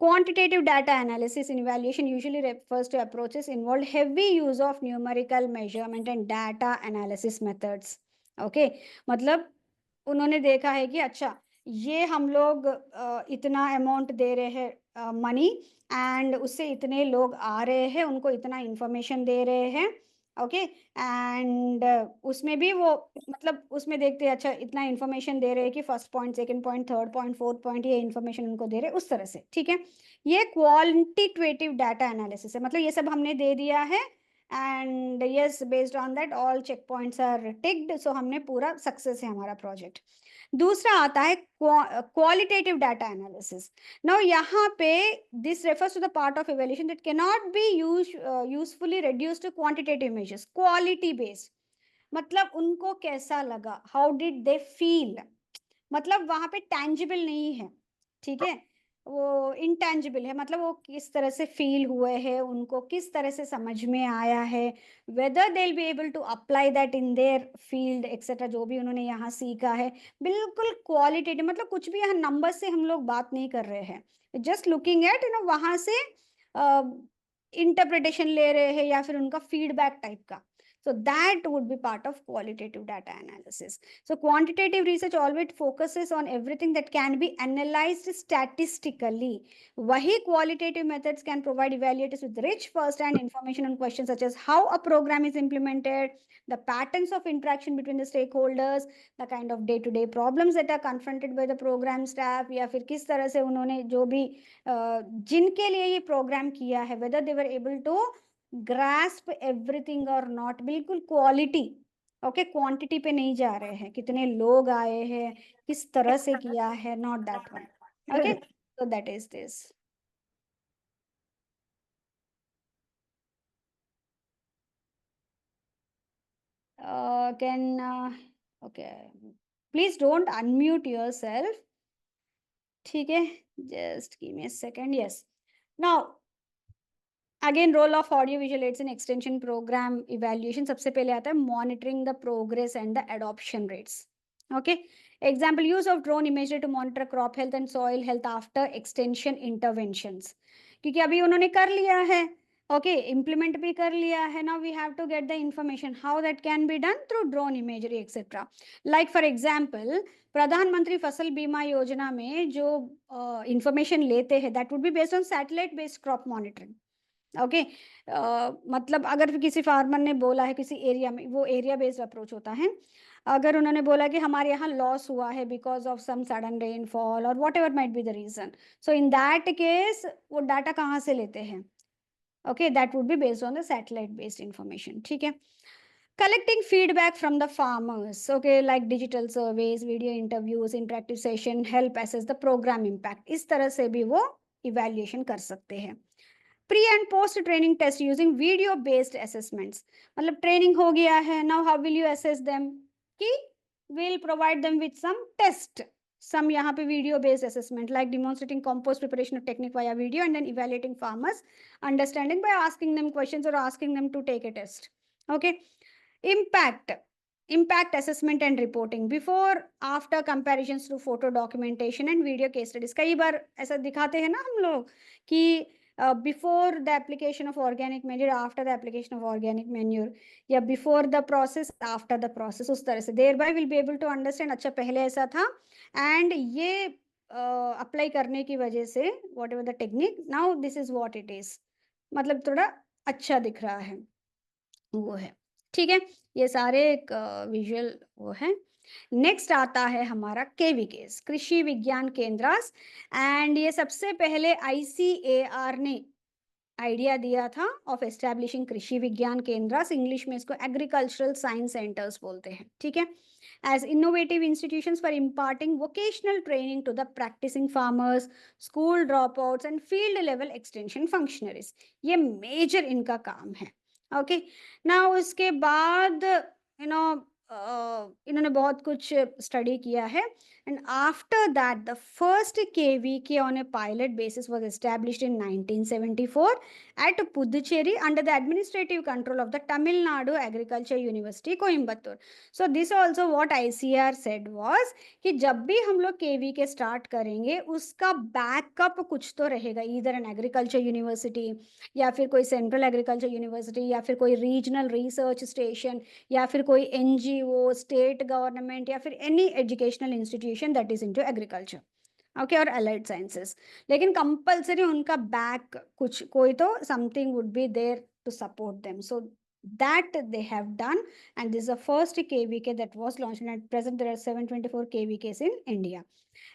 Quantitative data analysis in evaluation usually refers to approaches involved heavy use of numerical measurement and data analysis methods. Okay, मतलब उन्होंने देखा है कि अच्छा, ये हम लोग इतना अमाउंट दे रहे हैं मनी एंड उससे इतने लोग आ रहे हैं, उनको इतना इंफॉर्मेशन दे रहे हैं. ओके, एंड उसमें भी वो, मतलब उसमें देखते हैं अच्छा इतना इंफॉर्मेशन दे रहे हैं कि first point, second point, third point, fourth point, ये इंफॉर्मेशन उनको दे रहे हैं उस तरह से, ठीक है. ये क्वांटिटेटिव डाटा एनालिसिस है, मतलब ये सब हमने दे दिया है and yes, based on that all check points are ticked, so हमने पूरा सक्सेस है हमारा प्रोजेक्ट. दूसरा आता है क्वालिटेटिव डाटा एनालिसिस. नाउ यहाँ पे this refers to the part of evaluation that can not be usefully reduced to quantitative measures. Quality based, मतलब उनको कैसा लगा, हाउ डिड दे फील, मतलब वहां पे टैंजिबल नहीं है, ठीक है, वो इंटैंजिबल है, मतलब वो किस तरह से फील हुए हैं, उनको किस तरह से समझ में आया है, whether they will be able to apply that in their field etcetera, जो भी उन्होंने यहाँ सीखा है. बिल्कुल क्वालिटेटिव, मतलब कुछ भी यहाँ नंबर से हम लोग बात नहीं कर रहे हैं, जस्ट लुकिंग एट वहां से इंटरप्रिटेशन ले रहे हैं या फिर उनका फीडबैक टाइप का. So that would be part of qualitative data analysis. So quantitative research always focuses on everything that can be analyzed statistically. Wahi qualitative methods can provide evaluators with rich first-hand information on questions such as how a program is implemented, the patterns of interaction between the stakeholders, the kind of day-to-day problems that are confronted by the program staff, या फिर किस तरह से उन्होंने जो भी जिनके लिए ये प्रोग्राम किया है, whether they were able to grasp everything or not. बिल्कुल क्वालिटी, ओके, क्वांटिटी पे नहीं जा रहे हैं, कितने लोग आए हैं, किस तरह से किया है, not that one. Okay, so that is this. Okay, please don't unmute yourself. ठीक है, just give me a second. Yes, now again, role of audio visual aids in extension program evaluation. सबसे पहले आता है monitoring the progress and the adoption rates. Okay, example, use of drone imagery to monitor crop health and soil health after extension interventions. क्योंकि अभी उन्होंने कर लिया है, okay, implement भी कर लिया है. Now we have to get the information how that can be done through drone imagery etc. Like for example, प्रधानमंत्री फसल बीमा योजना में जो information लेते हैं, that would be based on satellite based crop monitoring. Okay, मतलब अगर किसी फार्मर ने बोला है किसी एरिया में, वो एरिया बेस्ड अप्रोच होता है. अगर उन्होंने बोला कि हमारे यहाँ लॉस हुआ है because of some sudden rainfall और whatever might be the reason, so in that case वो डाटा कहाँ से लेते हैं? Okay, that would be based on the satellite based information. ठीक है, collecting feedback from the farmers, okay, like digital surveys, video interviews, interactive session help assess the program impact. इस तरह से भी वो इवैल्यूएशन कर सकते हैं. Pre and post training test using video based assessments. मतलब ट्रेनिंग हो गया है, now how will you assess them? कि will provide them with some test, some यहाँ पे video based assessment like demonstrating compost preparation technique via video and then evaluating farmers understanding by asking them questions और asking them to take a test. Okay, impact assessment and reporting, before after comparisons to photo documentation and video case studies. कई बार ऐसा दिखाते हैं ना हम लोग कि before the application of organic manure, after the application of organic manure, या before the process, after the process, उस तरह से thereby will be able to understand अच्छा पहले ऐसा था and ये अप्लाई करने की वजह से whatever the technique, now this is what it is. मतलब थोड़ा अच्छा दिख रहा है, वो है. ठीक है, ये सारे एक विजुअल वो है. नेक्स्ट आता है हमारा केवीकेस, कृषि विज्ञान केंद्रास. एंड ये सबसे पहले ICAR ने आइडिया दिया था ऑफ एस्टैब्लिशिंग कृषि विज्ञान केंद्रास. इंग्लिश में इसको एग्रीकल्चरल साइंस सेंटर्स बोलते हैं. ठीक है, as innovative institutions for imparting vocational training to the practising farmers, school dropouts and field level extension functionaries. ये मेजर इनका काम है. ओके, ना उसके बाद यू नो इन्होंने बहुत कुछ स्टडी किया है. And after that the first KVK on A pilot basis was established in 1974 at Puducherry under the administrative control of the Tamil Nadu Agriculture University, Coimbatore. So this also what ICAR said was कि जब भी हम लोग KVK start करेंगे उसका backup कुछ तो रहेगा, इधर एन एग्रीकल्चर यूनिवर्सिटी या फिर कोई सेंट्रल एग्रीकल्चर यूनिवर्सिटी या फिर कोई रीजनल रिसर्च स्टेशन या फिर कोई NGO, स्टेट गवर्नमेंट या फिर any educational institution that is into agriculture, okay, और अलाइड साइंसेस. लेकिन कंपल्सरी उनका बैक कुछ कोई तो something would be there to support them. So that they have done, and this is the first KVK that was launched, and at present there are 724 KVKs in India.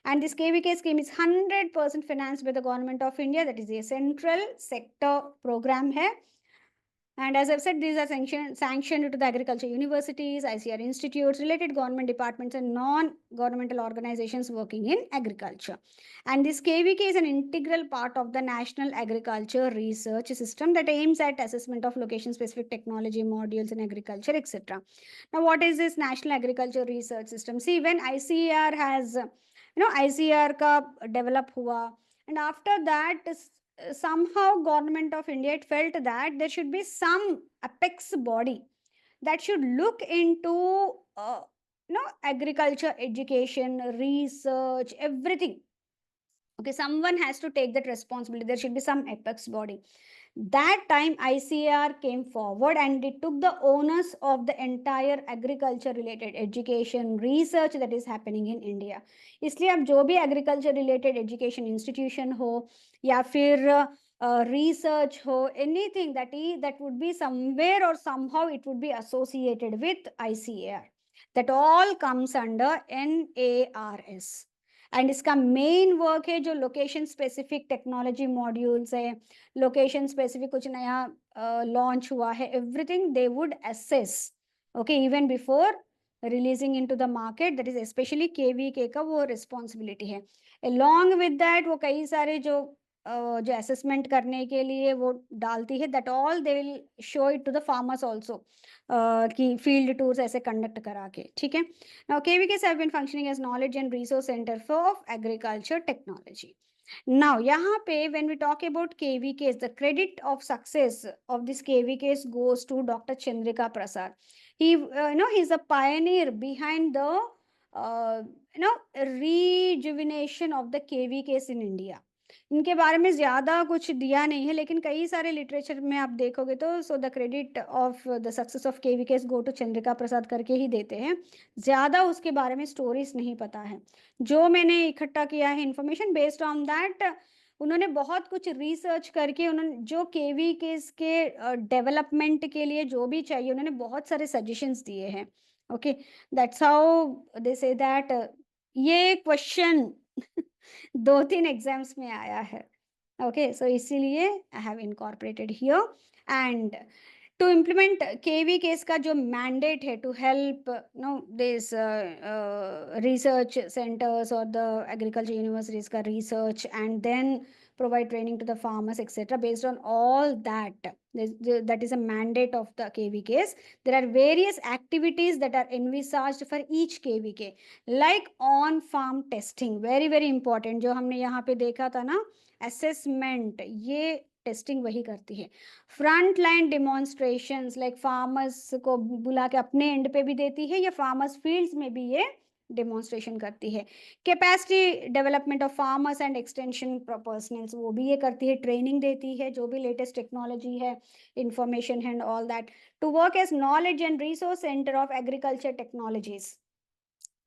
And this KVK scheme is 100% financed by the government of India. That is a central sector program hai. And as I've said, these are sanctioned to the agriculture universities, ICAR institutes, related government departments, and non-governmental organizations working in agriculture. And this KVK is an integral part of the National Agriculture Research System that aims at assessment of location-specific technology modules in agriculture, etc. Now, what is this National Agriculture Research System? See, when ICAR has, ICAR ka develop hua, and after that, somehow government of India felt that there should be some apex body that should look into agriculture, education, research, everything. Okay, someone has to take that responsibility. There should be some apex body. That time ICAR came forward and it took the onus of the entire agriculture related education research that is happening in India. इसलिए अब जो भी agriculture related education institution हो या फिर research हो, anything that would be somewhere or somehow it would be associated with ICAR, that all comes under NARS. And इसका main work है जो लोकेशन स्पेसिफिक टेक्नोलॉजी मॉड्यूल्स है, लोकेशन स्पेसिफिक कुछ नया लॉन्च हुआ है, everything they would assess, okay, even before releasing into the market. That is specially KVK का वो रिस्पॉन्सिबिलिटी है. अलॉन्ग विद दैट वो कई सारे जो असेसमेंट करने के लिए वो डालती है, that all they will show it to the farmers also, कि फील्ड टूर्स ऐसे कंडक्ट करा के. ठीक है. Now, KVKs have been functioning as knowledge and resource center for agriculture technology. Now, यहाँ पे when we talk about KVKs, the credit of success of this KVKs goes to Dr. Chandrika Prasad. He, he's a pioneer behind the, rejuvenation of the KVKs in India. इनके बारे में ज्यादा कुछ दिया नहीं है, लेकिन कई सारे लिटरेचर में आप देखोगे तो so the credit of the success of KVKs go to Chandrika Prasad करके ही देते हैं. ज्यादा उसके बारे में स्टोरीज नहीं पता है. जो मैंने इकट्ठा किया है इंफॉर्मेशन बेस्ड ऑन दैट, उन्होंने बहुत कुछ रिसर्च करके उन्होंने जो केवीकेस के डेवलपमेंट के लिए जो भी चाहिए उन्होंने बहुत सारे सजेशंस दिए हैं. Okay, that's how they say that ये क्वेश्चन 2-3 एग्जाम्स में आया है. ओके, सो इसीलिए I have incorporated here. And to implement KVKs का जो मैंडेट है to help know this research centres और द एग्रीकल्चर यूनिवर्सिटीज का research and then provide training to the farmers, etc. Based on all that, that is a mandate of the KVKs. There are various activities that are envisaged for each KVK, like on farm testing, very very important. जो हमने यहाँ पे देखा था ना, assessment, ये testing वही करती है. Front line demonstrations, like farmers को बुला के अपने एंड पे भी देती है या फार्मर्स फील्ड्स में भी ये डेमोन्स्ट्रेशन करती है. Capacity development of farmers and extension personnels, वो भी ये करती है. ट्रेनिंग देती है, जो भी लेटेस्ट टेक्नोलॉजी है, information and all that, to work as knowledge and resource centre of agriculture technologies.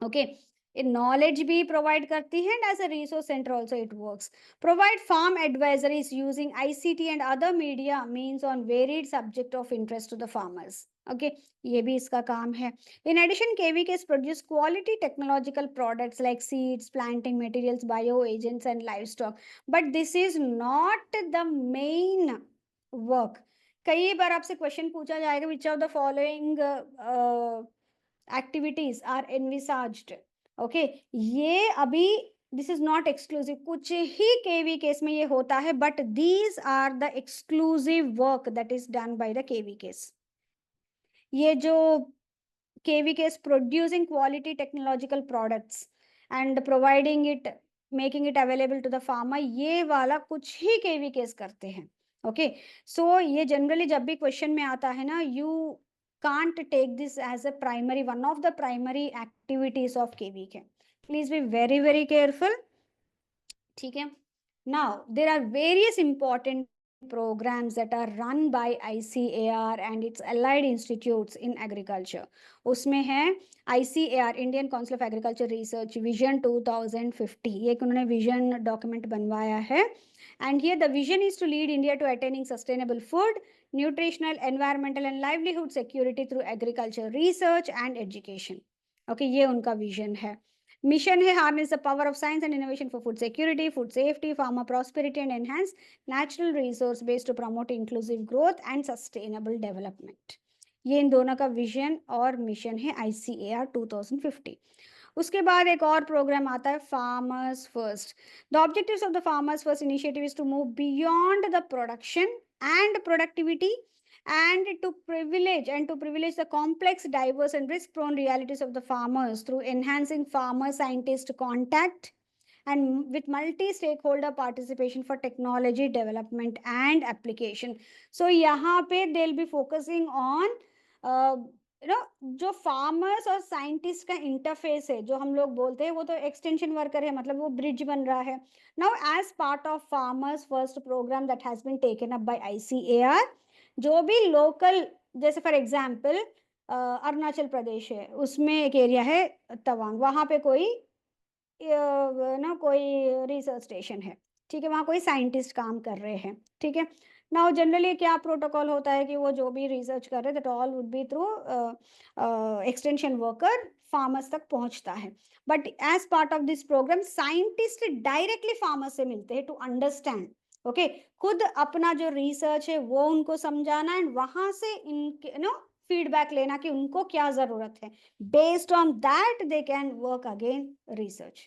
Okay, knowledge भी provide करती है and as a resource center also it works. Provide farm advisories using ICT and other media means on varied subject of interest to the farmers. Okay, ये भी इसका काम है. In addition, KVKs produce quality technological products like seeds, planting materials, bio agents and livestock. But this is not the main work. कई बार आपसे question पूछा जाएगा, which of the following activities are envisaged. Okay, ये अभी this is not exclusive, कुछ ही केवी case में ये होता है, but these are the exclusive work that is done by the KVKs. ये जो KVKs producing quality technological products and providing it, making it available to the farmer, ये वाला कुछ ही केवी केस करते हैं. ओके, सो ये जनरली जब भी क्वेश्चन में आता है ना, you can't take this as a primary, one of the primary activities of KVK. Please be very very careful. ठीक है. Now there are various important programs that are run by ICAR and its allied institutes in agriculture. उसमें है ICAR, Indian Council of Agriculture Research, Vision 2050. एक उन्होंने vision document बनवाया है. And here the vision is to lead India to attaining sustainable food, nutritional, environmental and livelihood security through agriculture research and education. Okay, ये उनका vision है. Mission है harness the power of science and innovation for food security, food safety, farmer prosperity and enhance natural resource base to promote inclusive growth and sustainable development. ये इन दोनों का vision और mission है ICAR 2050. उसके बाद एक और प्रोग्राम आता है farmers first. The objectives of the farmers first initiative is to move beyond the production and productivity and to privilege the complex, diverse and risk prone realities of the farmers through enhancing farmer scientist contact and with multi stakeholder participation for technology development and application. So यहाँ पे they'll be focusing on जो farmers और scientist का interface है, जो हम लोग बोलते हैं, वो तो एक्सटेंशन वर्कर है, मतलब वो ब्रिज बन रहा है। Now as part of farmers first programme that has been taken up by ICAR, जो भी लोकल, जैसे फॉर एग्जांपल अरुणाचल प्रदेश है, उसमें एक एरिया है तवांग, वहां पे कोई कोई रिसर्च स्टेशन है, ठीक है, वहाँ कोई साइंटिस्ट काम कर रहे हैं, ठीक है। नाउ जनरली क्या प्रोटोकॉल होता है कि वो जो भी रिसर्च कर रहे हैं, that all would be through extension worker farmers तक पहुंचता है। But as part of this programme scientist directly farmers से मिलते हैं टू अंडरस्टैंड, ओके, खुद अपना जो रिसर्च है वो उनको समझाना एंड वहां से इनके फीडबैक लेना कि उनको क्या जरूरत है, based on that they can work again research,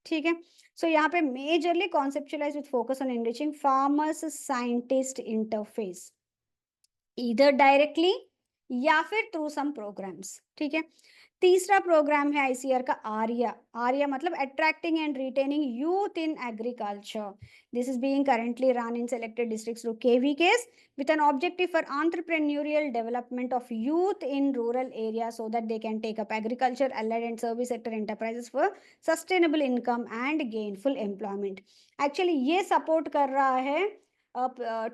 ठीक है। सो यहाँ पे majorly conceptualise with focus on enriching farmers scientist interface, इधर डायरेक्टली या फिर थ्रू सम प्रोग्राम्स, ठीक है। तीसरा प्रोग्राम है ICAR का आर्या। आर्या मतलब attracting and retaining youth in agriculture. This is being currently run in selected districts through KVKs with an objective for entrepreneurial development of youth in rural areas so that they can take up agriculture, allied and service sector enterprises for sustainable income and gainful employment. Actually ये support कर रहा है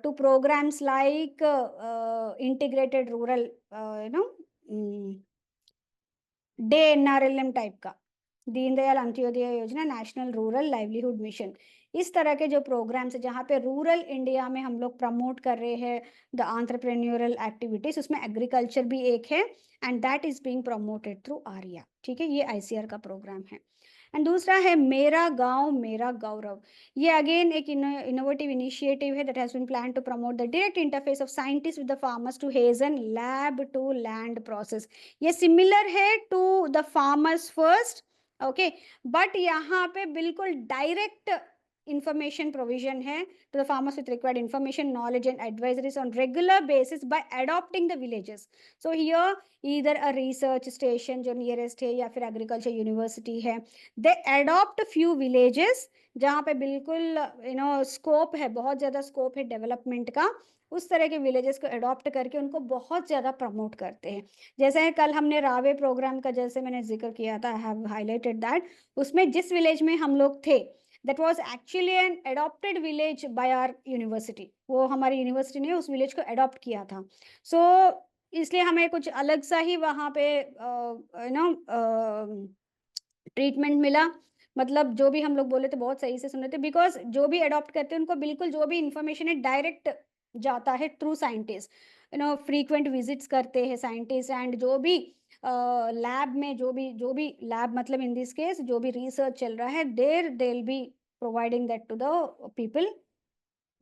to programs like integrated rural day NRLM type का, दीनदयाल अंत्योदय योजना, national rural livelihood mission, इस तरह के जो प्रोग्राम्स है जहाँ पे रूरल इंडिया में हम लोग प्रमोट कर रहे हैं द एंटरप्रेन्योरल एक्टिविटीज, उसमें एग्रीकल्चर भी एक है and that is being promoted through Arya, ठीक है, ये ICAR का प्रोग्राम है। एंड दूसरा है मेरा गांव मेरा गौरव। ये अगेन एक इनोवेटिव इनिशिएटिव है that has been plan to promote the direct interface of scientist with the farmers to hasten lab to land process. ये सिमिलर है to the farmers first, okay, but यहाँ पे बिल्कुल डायरेक्ट information provision है to the farmers with required information, knowledge and advisories on regular basis by adopting the villages. So here either a research station जो nearest है या फिर agriculture university है, they adopt few villages जहाँ पे बिल्कुल scope है, बहुत ज़्यादा स्कोप है डेवलपमेंट का, उस तरह के विलेजेस को अडॉप्ट करके उनको बहुत ज़्यादा प्रमोट करते हैं। जैसे कल हमने रावे प्रोग्राम का जैसे मैंने जिक्र किया था, आई हैव हाईलाइटेड दैट, उसमें जिस विलेज में हम लोग थे that was actually an adopted village by our university, वो हमारी यूनिवर्सिटी ने उस विलेज को अडॉप्ट किया था। सो इसलिए हमें कुछ अलग सा ही वहाँ पे ट्रीटमेंट मिला, मतलब जो भी हम लोग बोले थे बहुत सही से सुन रहे थे, बिकॉज जो भी अडॉप्ट करते हैं उनको बिल्कुल जो भी इंफॉर्मेशन है डायरेक्ट जाता है थ्रू साइंटिस्ट, फ्रीक्वेंट विजिट्स करते हैं साइंटिस्ट, एंड जो भी लैब में जो भी लैब मतलब इन दिस केस जो भी रिसर्च चल रहा है, there they will be providing that to the people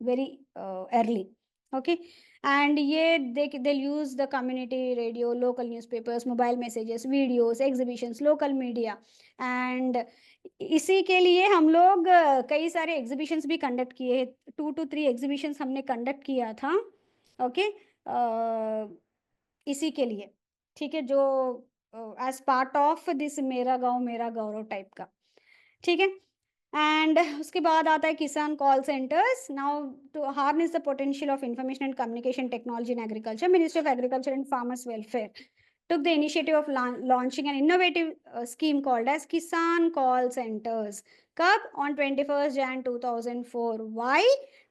very early, okay, and ये they'll use the community radio, local newspapers, mobile messages, videos, exhibitions, local media, and इसी के लिए हम लोग कई सारे एग्जीबिशंस भी कंडक्ट किए, 2 to 3 एग्जीबिशंस हमने कंडक्ट किया था, ओके, इसी के लिए, ठीक है, जो एज पार्ट ऑफ दिस मेरा गांव मेरा गौरव टाइप का, ठीक है। एंड उसके बाद आता है Kisan call centres. Now to harness the potential of information and communication technology in agriculture, ministry of agriculture and farmers welfare took the initiative of launching an innovative scheme called as Kisan Call Centers. Kab? On 21st Jan 2004. Why?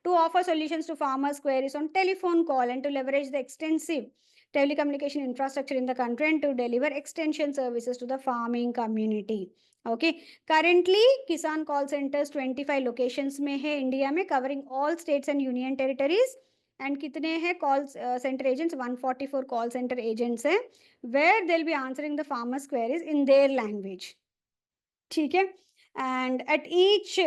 To offer solutions to farmers' queries on telephone call and to leverage the extensive telecommunication infrastructure in the country and to deliver extension services to the farming community. Okay. Currently, Kisan Call Centers 25 locations में है India में, covering all states and union territories. And कितने हैं call centre agents? 144 call centre agents हैं, where they will be answering the farmers queries in their language, ठीक है। And at each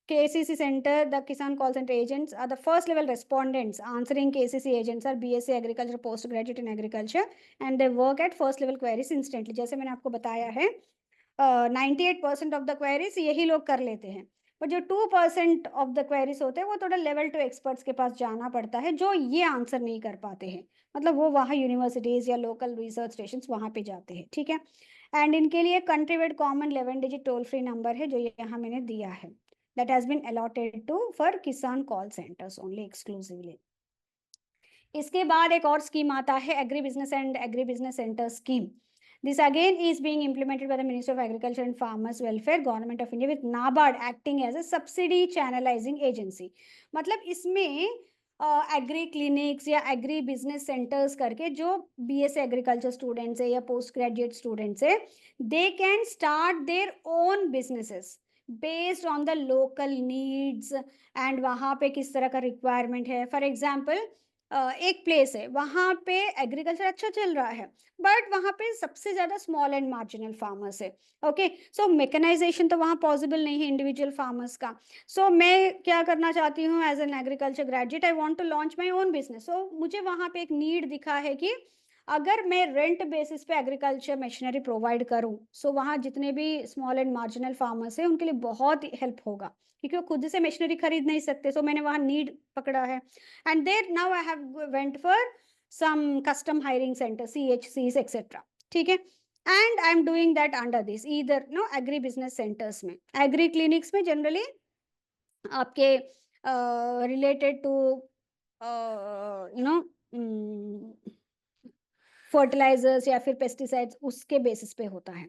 KCC center, the Kisan call center agents are the first level respondents. Answering KCC agents are BSc agriculture, postgraduate in agriculture, and they work at first level queries instantly. जैसे मैंने आपको बताया है 98% of the queries यही लोग कर लेते हैं, पर जो 2% ऑफ द क्वेरीज होते हैं वो थोड़ा लेवल 2 एक्सपर्ट्स के पास जाना पड़ता है, जो ये आंसर नहीं कर पाते हैं, मतलब वो वहाँ यूनिवर्सिटीज या लोकल रिसर्च स्टेशन वहाँ पे जाते हैं, ठीक है। एंड इनके लिए country wide common 11 digit toll free number है जो यहाँ मैंने दिया है, that has been allotted to for Kisan call centres only exclusively. इसके बाद एक और स्कीम आता है agri business and agri business centre scheme. This again is being implemented by the Ministry of Agriculture and Farmers Welfare, Government of India, with NABARD acting as a subsidy channelizing agency. मतलब इसमें agree clinics या agri business centres करके जो BSc agriculture students है या post graduate students है, they can start their own businesses based on the local needs and वहाँ पे किस तरह का रिक्वायरमेंट है. फॉर एग्जाम्पल, एक प्लेस है, वहाँ पे एग्रीकल्चर अच्छा चल रहा है, बट वहाँ पे सबसे ज्यादा स्मॉल एंड मार्जिनल फार्मर्स है. ओके, सो मेकेनाइजेशन तो वहाँ पॉसिबल नहीं है इंडिविजुअल फार्मर्स का. सो मैं क्या करना चाहती हूँ as an agriculture graduate, I want to launch my own business. So मुझे वहाँ पे एक नीड दिखा है कि अगर मैं रेंट बेसिस पे एग्रीकल्चर मशीनरी प्रोवाइड करूँ, सो वहाँ जितने भी स्मॉल एंड मार्जिनल फार्मर्स है उनके लिए बहुत हेल्प होगा, क्योंकि वो खुद से मशीनरी खरीद नहीं सकते. सो मैंने वहाँ नीड पकड़ा है, and there now I have went for some custom hiring center, CHCs etc. ठीक है, and I am doing that under this either no agri business centers में. agri clinics में generally आपके related to you know fertilisers या फिर pesticides उसके basis पे होता है.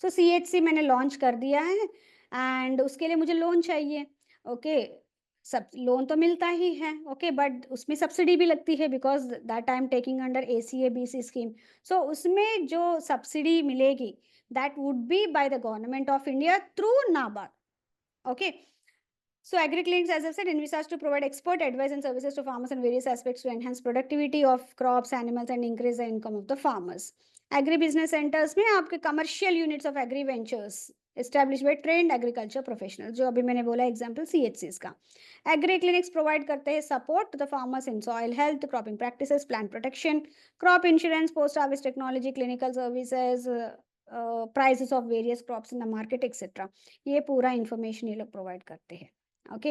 सो CHC मैंने लॉन्च कर दिया है एंड उसके लिए मुझे लोन चाहिए. ओके, सब लोन तो मिलता ही है. ओके, बट उसमें सब्सिडी भी लगती है because that I am taking under ACABC scheme. So उसमें जो सब्सिडी मिलेगी that would be by the government of India through NABARD. Okay, so AgriClinics, as I said, envisage to provide expert advice and services to farmers in various aspects to enhance productivity of crops, animals, and increase the income of the farmers. Agri-business centers में आपके commercial units of agri ventures established by trained agriculture professionals, जो अभी मैंने बोला example CHCs का. AgriClinics provide करते हैं support to the farmers in soil health, cropping practices, plant protection, crop insurance, post-harvest technology, clinical services, prices of various crops in the market, etc. ये पूरा information ये लोग provide करते हैं. Okay,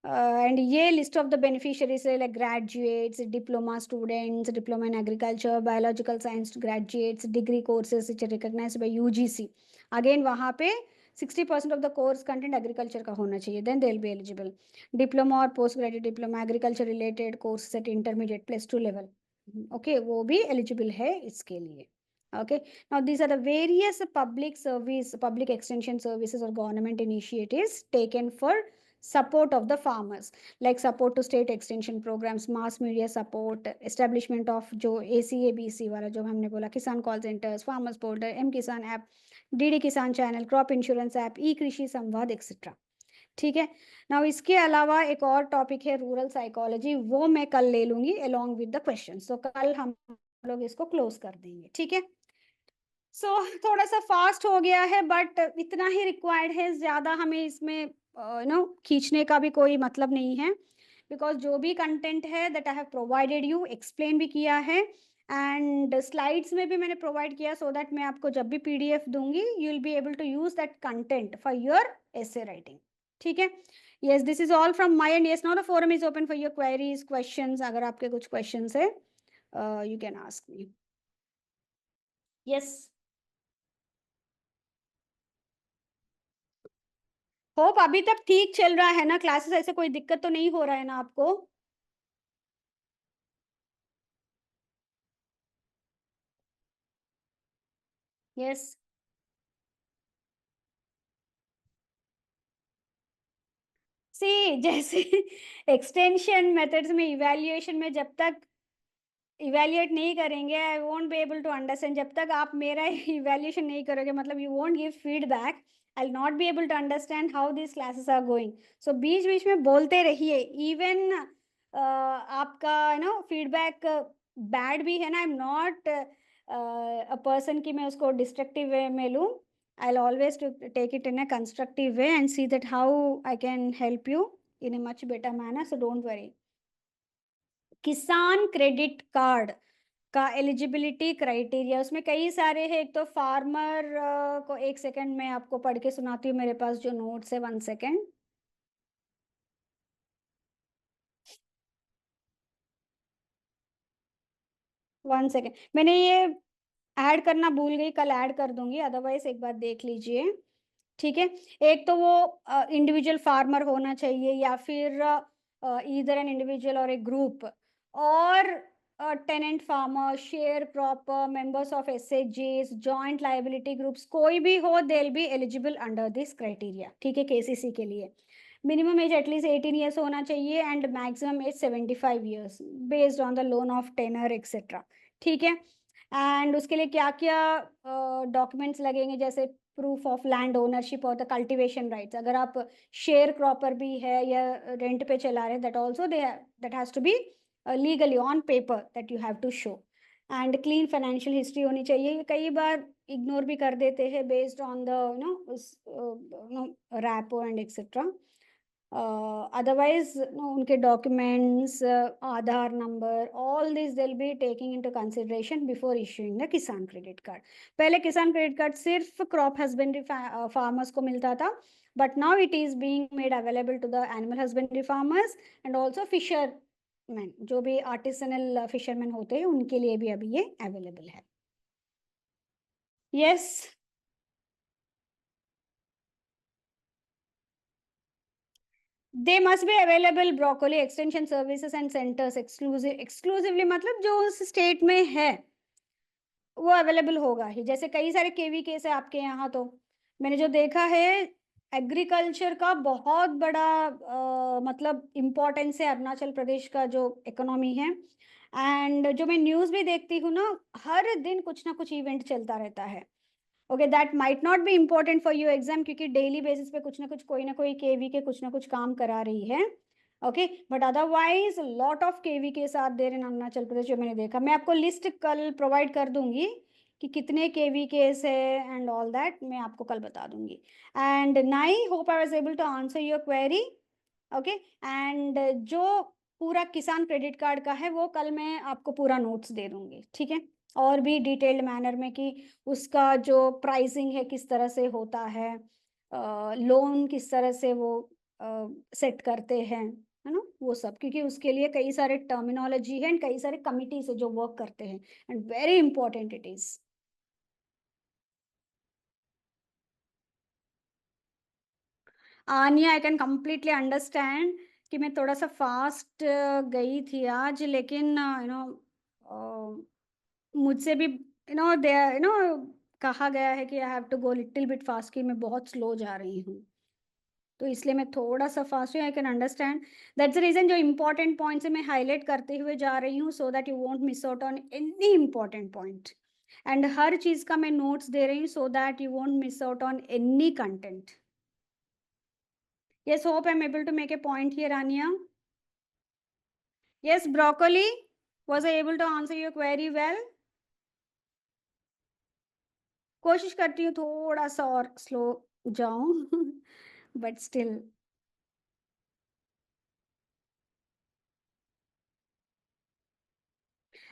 and ये list of the beneficiaries है like graduates, diploma students, diploma in agriculture, biological science graduates, degree courses which are recognized by UGC. Again वहाँ पे 60% of the course content agriculture का होना चाहिए, then they will be eligible. Diploma और post graduate diploma agriculture related courses at intermediate +2 level. Okay, वो भी eligible है इसके लिए. Okay, now these are the various public extension services or government initiatives taken for support of the farmers, like support to state extension programs, mass media support, establishment of जो ACABC वाला जो हमने बोला, Kisan call centres, farmers portal, M-किसान app, DD Kisan channel, crop insurance app, Krishi Samvad etcetera. ठीक है, now इसके अलावा एक और टॉपिक है रूरल साइकोलॉजी, वो मैं कल ले लूंगी along with the questions. तो कल हम लोग इसको क्लोज कर देंगे. ठीक है, सो थोड़ा सा फास्ट हो गया है बट इतना ही रिक्वायर्ड है, ज्यादा हमें इसमें खींचने का भी कोई मतलब नहीं है, बिकॉज जो भी कंटेंट है that I have provided you, explain भी किया है एंड स्लाइड्स में भी मैंने प्रोवाइड किया, सो दैट मैं आपको जब भी PDF दूंगी you will be able to use that content for your essay writing. ठीक है, yes, this is all from my end. Yes, now the forum is open for your queries, questions. अगर आपके कुछ क्वेश्चंस है you can ask me. Yes, hope अभी तक ठीक चल रहा है ना क्लासेस, ऐसे कोई दिक्कत तो नहीं हो रहा है ना आपको? यस, सी जैसे एक्सटेंशन मेथड्स में इवैल्यूएशन में जब तक इवैल्यूएट नहीं करेंगे, I won't be able to understand. जब तक आप मेरा इवैल्यूएशन नहीं करोगे, मतलब you won't give feedback, I will not be able to understand how this classes are going. So बीच बीच में बोलते रहिए. इवन आपका फीडबैक बैड भी है ना, I am not a person कि मैं उसको डिस्ट्रक्टिव वे में लूँ. I'll always take it in a constructive way and see that how I can help you in a much better manner. So don't worry. किसान credit card का eligibility criteria, उसमें कई सारे हैं. एक तो फार्मर को, एक सेकंड में आपको पढ़ के सुनाती हूँ, मेरे पास जो नोट्स है, 1 सेकंड. 1 सेकंड, मैंने ये ऐड करना भूल गई, कल ऐड कर दूंगी, अदरवाइज एक बार देख लीजिए. ठीक है, एक तो वो इंडिविजुअल फार्मर होना चाहिए या फिर ईदर एन इंडिविजुअल और एक ग्रुप और tenant farmer, sharecropper, members of एसएचजीज, जॉइंट लाइबिलिटी ग्रुप्स, कोई भी हो, they will be eligible under this criteria. ठीक है, केसीसी के लिए मिनिमम एज एटलीस्ट 18 ईयर्स होना चाहिए and maximum age 75 years based on the loan of tenure etcetera. ठीक है, एंड उसके लिए क्या क्या डॉक्यूमेंट्स लगेंगे, जैसे प्रूफ ऑफ लैंड ओनरशिप और द कल्टीवेशन राइट्स। अगर आप शेयर क्रॉपर भी है या रेंट पे चला रहे, that also that has to be legally on paper that you have to show. And clean financial history होनी चाहिए। कई बार इग्नोर भी कर देते हैं based on the repo and etcetera. Otherwise उनके documents, Aadhaar number, all this will be taking into consideration before issuing the Kisan credit card. पहले किसान क्रेडिट कार्ड सिर्फ क्रॉप हस्बेंड्री फार्मर्स को मिलता था, but now it is being made available to the animal husbandry farmers and also fisherman, जो भी artisanal fisherman होते हैं उनके लिए भी अभी ये अवेलेबल है। Yes, they must be available broccoli extension services and centres exclusively, मतलब जो उस स्टेट में है वो अवेलेबल होगा ही। जैसे कई सारे केवी केस है आपके यहाँ, तो मैंने जो देखा है एग्रीकल्चर का बहुत बड़ा मतलब इम्पोर्टेंस है अरुणाचल प्रदेश का जो इकोनॉमी है। एंड जो मैं न्यूज़ भी देखती हूँ ना, हर दिन कुछ ना कुछ इवेंट चलता रहता है। Okay, that might not be important for you exam, क्योंकि डेली बेसिस पे कुछ ना कोई केवी के कुछ ना कुछ काम करा रही है। Okay, but otherwise lot of KV के साथ देर इन अरुणाचल प्रदेश जो मैंने देखा। मैं आपको लिस्ट कल प्रोवाइड कर दूंगी कि कितने केवी केस है एंड ऑल दैट, मैं आपको कल बता दूंगी। And I hope I was able to answer your query. Okay, and जो पूरा किसान क्रेडिट कार्ड का है वो कल मैं आपको पूरा नोट्स दे दूंगी। ठीक है, और भी डिटेल्ड मैनर में कि उसका जो प्राइसिंग है किस तरह से होता है, लोन किस तरह से वो सेट करते हैं, है ना, वो सब। क्योंकि उसके लिए कई सारे टर्मिनोलॉजी है एंड कई सारे कमिटीज है जो वर्क करते हैं, and very important it is. Aniya, I can completely understand कि मैं थोड़ा सा फास्ट गई थी आज, लेकिन मुझसे भी दे कहा गया है कि I have to go little bit fast, कि मैं बहुत स्लो जा रही हूँ, तो इसलिए मैं थोड़ा सा फास्ट हूँ। I can understand, that's the reason जो इंपॉर्टेंट पॉइंट्स है मैं हाईलाइट करते हुए जा रही हूँ, so that you won't miss out on any important point. And हर चीज का मैं नोट्स दे रही हूँ so that you won't miss out on any content. Yes, hope I'm able to make a point here, Anya. Yes, broccoli. Was I able to answer your query well? कोशिश करती हूँ थोड़ा सा और स्लो जाऊं but still.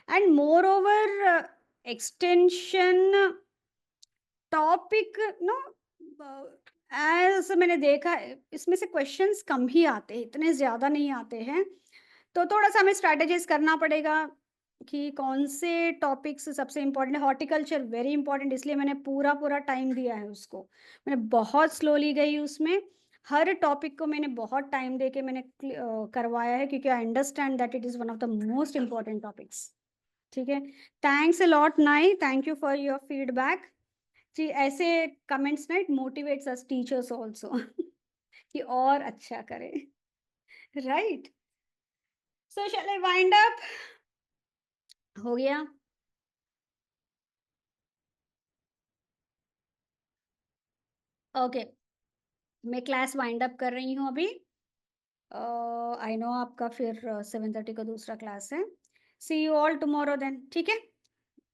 And moreover extension topic no, as मैंने देखा है इसमें से क्वेश्चंस कम ही आते हैं, इतने ज्यादा नहीं आते हैं। तो थोड़ा सा हमें स्ट्रैटेजाइज करना पड़ेगा कि कौन से टॉपिक्स सबसे इम्पोर्टेंट है। हॉर्टिकल्चर वेरी इंपॉर्टेंट, इसलिए मैंने पूरा पूरा टाइम दिया है उसको। मैंने बहुत स्लोली गई उसमें, हर टॉपिक को मैंने बहुत टाइम दे के मैंने करवाया है, क्योंकि I understand that it is one of the most important topics. ठीक है, थैंक्स अ लॉट नाई, thank you for your feedback. जी, ऐसे कमेंट्स ना it motivates us teachers also कि और अच्छा करें, right. So shall I wind up? हो गया? ओके, मैं क्लास वाइंड अप कर रही हूँ अभी। आई नो आपका फिर 7:30 का दूसरा क्लास है। See you all tomorrow then, ठीक है?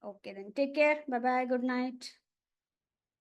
Okay then, take care, bye bye, good night.